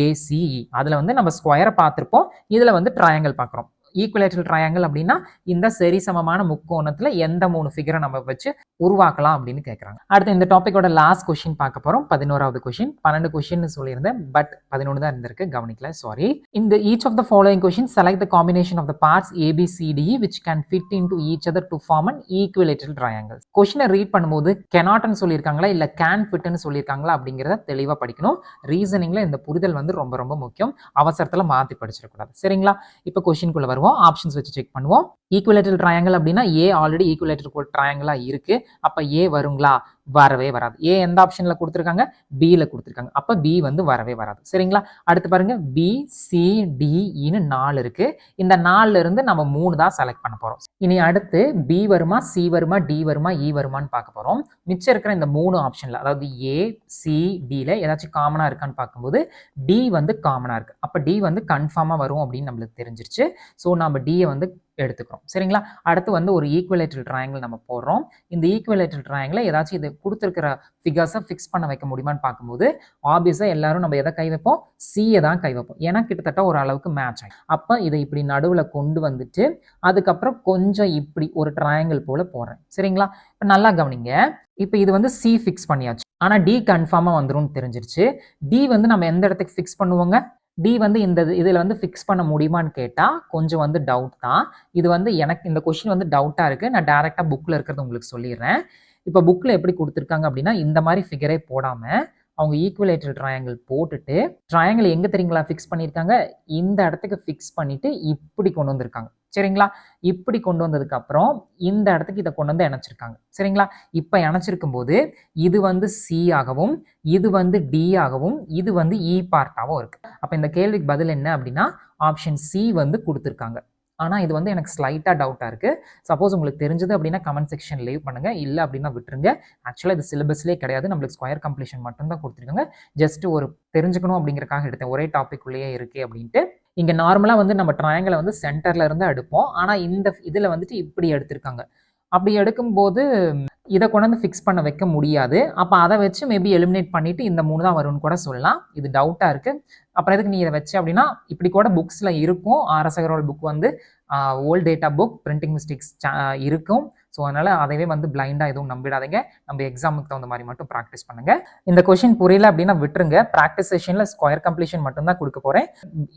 ஏசிஇ. அதுல வந்து நம்ம ஸ்கொயரை பார்த்திருப்போம், இதுல வந்து ட்ரையாங்கிள் பார்க்குறோம். ஈக்குவலேட்டரல் ட்ரையாங்கிள் அப்படின்னா இந்த சரி சமமான முக்கோணத்துல எந்த 3 ஃபிகரை நம்ம வச்சு உருவாக்கலாம் அப்படின்னு கேட்கறாங்க. அடுத்து இந்த டாபிக்கோட லாஸ்ட் கொஸ்டின் பார்க்க போறோம். 11வது கொஸ்டின். 12 கொஸ்டின் சொல்லியிருந்தேன், பட் 11 தான் இருந்திருக்கு, கவனிக்கல, சாரி. இந்த each of the following question select the combination of the parts ABCD which can fit into each other to form an equilateral triangle. கொஸ்டினை ரீட் பண்ணும்போது cannotன்னு சொல்லியிருக்காங்களா இல்ல can fitன்னு சொல்லியிருக்காங்களா அப்படிங்கிறத தெளிவா படிக்கணும். ரீசனிங்ல இந்த புரிதல் வந்து ரொம்ப ரொம்ப முக்கியம். அவசரத்துல மாத்தி படிச்சிடக்கூடாது. சரிங்களா? இப்போ கொஸ்டின்குள்ள வருவோம். ஆப்ஷன்ஸ் வச்சு செக் பண்ணுவோம். ஈக்குவலேட்டரல் ட்ரையாங்கிள் அப்படின்னா ஏ ஆல்ரெடி ஈக்குவலேட்டர் ட்ரையாங்கிளா இருக்கு. அப்ப ஏ வருங்களா? வரவே வராது. ஏ எந்த ஆப்ஷன்ல கொடுத்துருக்காங்க? பில கொடுத்துருக்காங்க. அப்ப பி வந்து வரவே வராது. சரிங்களா? அடுத்து பாருங்க பி சி டி இன்னு 4 இருக்கு. இந்த 4ல இருந்து நம்ம 3 தான் செலக்ட் பண்ண போறோம். இனி அடுத்து பி வருமா, சி வருமா, டி வருமா, இ வருமான்னு பார்க்க போறோம். மிச்சம் இருக்கிற இந்த 3 ஆப்ஷன்ல அதாவது ஏ சி டில ஏதாச்சும் காமனா இருக்கான்னு பார்க்கும்போது டி வந்து காமனா இருக்கு. அப்ப டி வந்து கன்ஃபார்மா வரும் அப்படின்னு நம்மளுக்கு தெரிஞ்சிருச்சு. ஸோ நம்ம டியை வந்து எடுத்துக்கிறோம். சரிங்களா? அடுத்து வந்து ஒரு ஈக்குவலேட்டரல் ட்ரையாங்கிள் நம்ம போடுறோம். இந்த ஈக்குவலேட்டரல் ட்ரையாங்கிள ஏதாச்சும் இது கொடுத்துருக்கிற ஃபிகர்ஸை ஃபிக்ஸ் பண்ண வைக்க முடியுமான்னு பார்க்கும்போது ஆப்வியஸா எல்லாரும் நம்ம எதை கை வைப்போம்? சியை தான் கை வைப்போம். ஏன்னா கிட்டத்தட்ட ஒரு அளவுக்கு மேட்ச் ஆகும். அப்ப இதை இப்படி நடுவில் கொண்டு வந்துட்டு அதுக்கப்புறம் கொஞ்சம் இப்படி ஒரு ட்ரையாங்கிள் போல போடுறேன். சரிங்களா? இப்போ நல்லா கவனிங்க. இப்போ இது வந்து சி ஃபிக்ஸ் பண்ணியாச்சு. ஆனா டி கன்ஃபார்மா வந்துரும்னு தெரிஞ்சிருச்சு. டி வந்து நம்ம எந்த இடத்துக்கு ஃபிக்ஸ் பண்ணுவோங்க? டி வந்து இந்த இதில் வந்து ஃபிக்ஸ் பண்ண முடியுமான்னு கேட்டால் கொஞ்சம் வந்து டவுட் தான். இது வந்து எனக்கு இந்த கொஷின் வந்து டவுட்டாக இருக்குது. நான் டேரெக்டாக புக்கில் இருக்கிறது உங்களுக்கு சொல்லிடுறேன். இப்போ புக்கில் எப்படி கொடுத்துருக்காங்க அப்படின்னா இந்த மாதிரி ஃபிகரே போடாமல் அவங்க ஈக்குவலேட்டரல் ட்ரையாங்கிள் போட்டுட்டு ட்ரையாங்கிள் எங்கே தெரியுங்களா ஃபிக்ஸ் பண்ணியிருக்காங்க? இந்த இடத்துக்கு ஃபிக்ஸ் பண்ணிட்டு இப்படி கொண்டு வந்திருக்காங்க. சரிங்களா? இப்படி கொண்டு வந்ததுக்கு அப்புறம் இந்த இடத்துக்கு இதை கொண்டு வந்து இணைச்சிருக்காங்க. சரிங்களா? இப்போ இணைச்சிருக்கும் போது இது வந்து சி ஆகவும் இது வந்து டி ஆகவும் இது வந்து இ பார்ட்டாகவும் இருக்கு. அப்போ இந்த கேள்விக்கு பதில் என்ன அப்படின்னா ஆப்ஷன் சி வந்து கொடுத்துருக்காங்க. ஆனால் இது வந்து எனக்கு ஸ்லைட்டாக டவுட்டாக இருக்குது. சப்போஸ் உங்களுக்கு தெரிஞ்சது அப்படின்னா கமெண்ட் செக்ஷன் லீவ் பண்ணுங்கள். இல்லை அப்படின்னா விட்டுருங்க. ஆக்சுவலாக இது சிலபஸ்லேயே கிடையாது. நம்மளுக்கு ஸ்கொயர் கம்ப்ளீஷன் மட்டும்தான் கொடுத்துருக்காங்க. ஜஸ்ட் ஒரு தெரிஞ்சுக்கணும் அப்படிங்கிறக்காக எடுத்தேன். ஒரே டாபிக் உள்ளேயே இருக்கு அப்படின்ட்டு. இங்கே நார்மலாக வந்து நம்ம ட்ரையாங்கிளை வந்து சென்டர்ல இருந்து எடுப்போம். ஆனால் இந்த இதில் வந்துட்டு இப்படி எடுத்திருக்காங்க. அப்படி எடுக்கும்போது இதை கொண்டு வந்து ஃபிக்ஸ் பண்ண வைக்க முடியாது. அப்போ அதை வச்சு மேபி எலிமினேட் பண்ணிட்டு இந்த 3 தான் வரும்னு கூட சொல்லலாம். இது டவுட்டாக இருக்கு. அப்புறம் எதுக்கு நீ இதை வச்சு அப்படின்னா இப்படி கூட புக்ஸ்ல இருக்கும். ஆர்எஸ் அகர்வால் புக் வந்து old data book printing mistakes இருக்கும். ஸோ அதனால அதைவே வந்து பிளைண்டா எதுவும் நம்பிடாதீங்க. நம்ம எக்ஸாமுக்கு தகுந்த மாதிரி மட்டும் ப்ராக்டிஸ் பண்ணுங்க. இந்த கொஷின் புரியல அப்படின்னா விட்டுருங்க. ப்ராக்டிஸ் செஷன்ல ஸ்கொயர் கம்ப்ளீஷன் மட்டும் தான் கொடுக்க போறேன்.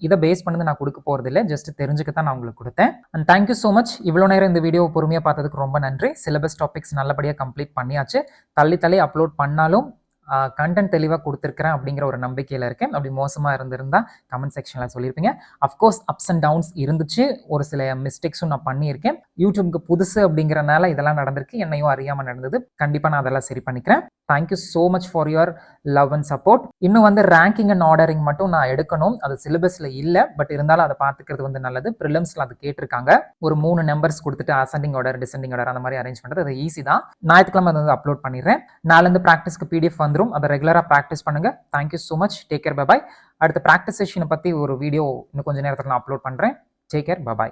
இதை பேஸ் பண்ணது நான் கொடுக்க போறது இல்லை. ஜஸ்ட் தெரிஞ்சுக்கத்தான் நான் உங்களுக்கு கொடுத்தேன். And thank you so much. இவ்வளோ நேரம் இந்த வீடியோ பொறுமையாக பார்த்ததுக்கு ரொம்ப நன்றி. சிலபஸ் டாபிக்ஸ் நல்லபடியாக கம்ப்ளீட் பண்ணியாச்சு. தள்ளி அப்லோட் பண்ணாலும் கண்டென்ட் தெளிவாக கொடுத்துருக்கிறேன் அப்படிங்கிற ஒரு நம்பிக்கையில் இருக்கேன். அப்படி மோசமாக இருந்திருந்தா கமெண்ட் செக்ஷனில் சொல்லியிருப்பீங்க. அஃப்கோர்ஸ் அப்ஸ் அண்ட் டவுன்ஸ் இருந்துச்சு. ஒரு சில மிஸ்டேக்ஸும் நான் பண்ணியிருக்கேன். யூடியூப்க்கு புதுசு அப்படிங்கிறனால இதெல்லாம் நடந்திருக்கு. என்னையும் அறியாமல் நடந்தது. கண்டிப்பாக நான் அதெல்லாம் சரி பண்ணிக்கிறேன். Thank you so much for your love and support. இன்னும் வந்து ரேங்கிங் அண்ட் ஆர்டரிங் மட்டும் நான் எடுக்கணும். அது சிலபஸில் இல்லை. பட் இருந்தாலும் அதை பார்த்துக்கிறது வந்து நல்லது. ப்ரிலிம்ஸில் அது கேட்டிருக்காங்க. ஒரு 3 நம்பர்ஸ் கொடுத்துட்டு அசெண்டிங் ஆர்டர் டிசெண்டிங் ஆர்டர் அந்த மாதிரி அரேஞ்ச் பண்ணுறது அது ஈஸி தான். ஞாயிற்றுக்கிழமை அதை வந்து அப்லோட் பண்ணிடுறேன். நாளிலிருந்து ப்ராக்டிஸ்க்கு பிடிஎஃப் வந்துடும். அதை ரெகுலராக ப்ராக்டிஸ் பண்ணுங்க. Thank you so much. Take care. Bye. அடுத்த ப்ராக்டிஸ் செஷனை பற்றி ஒரு வீடியோ இன்னும் கொஞ்சம் நேரத்தில் நான் அப்லோட் பண்ணுறேன். Take care. பை.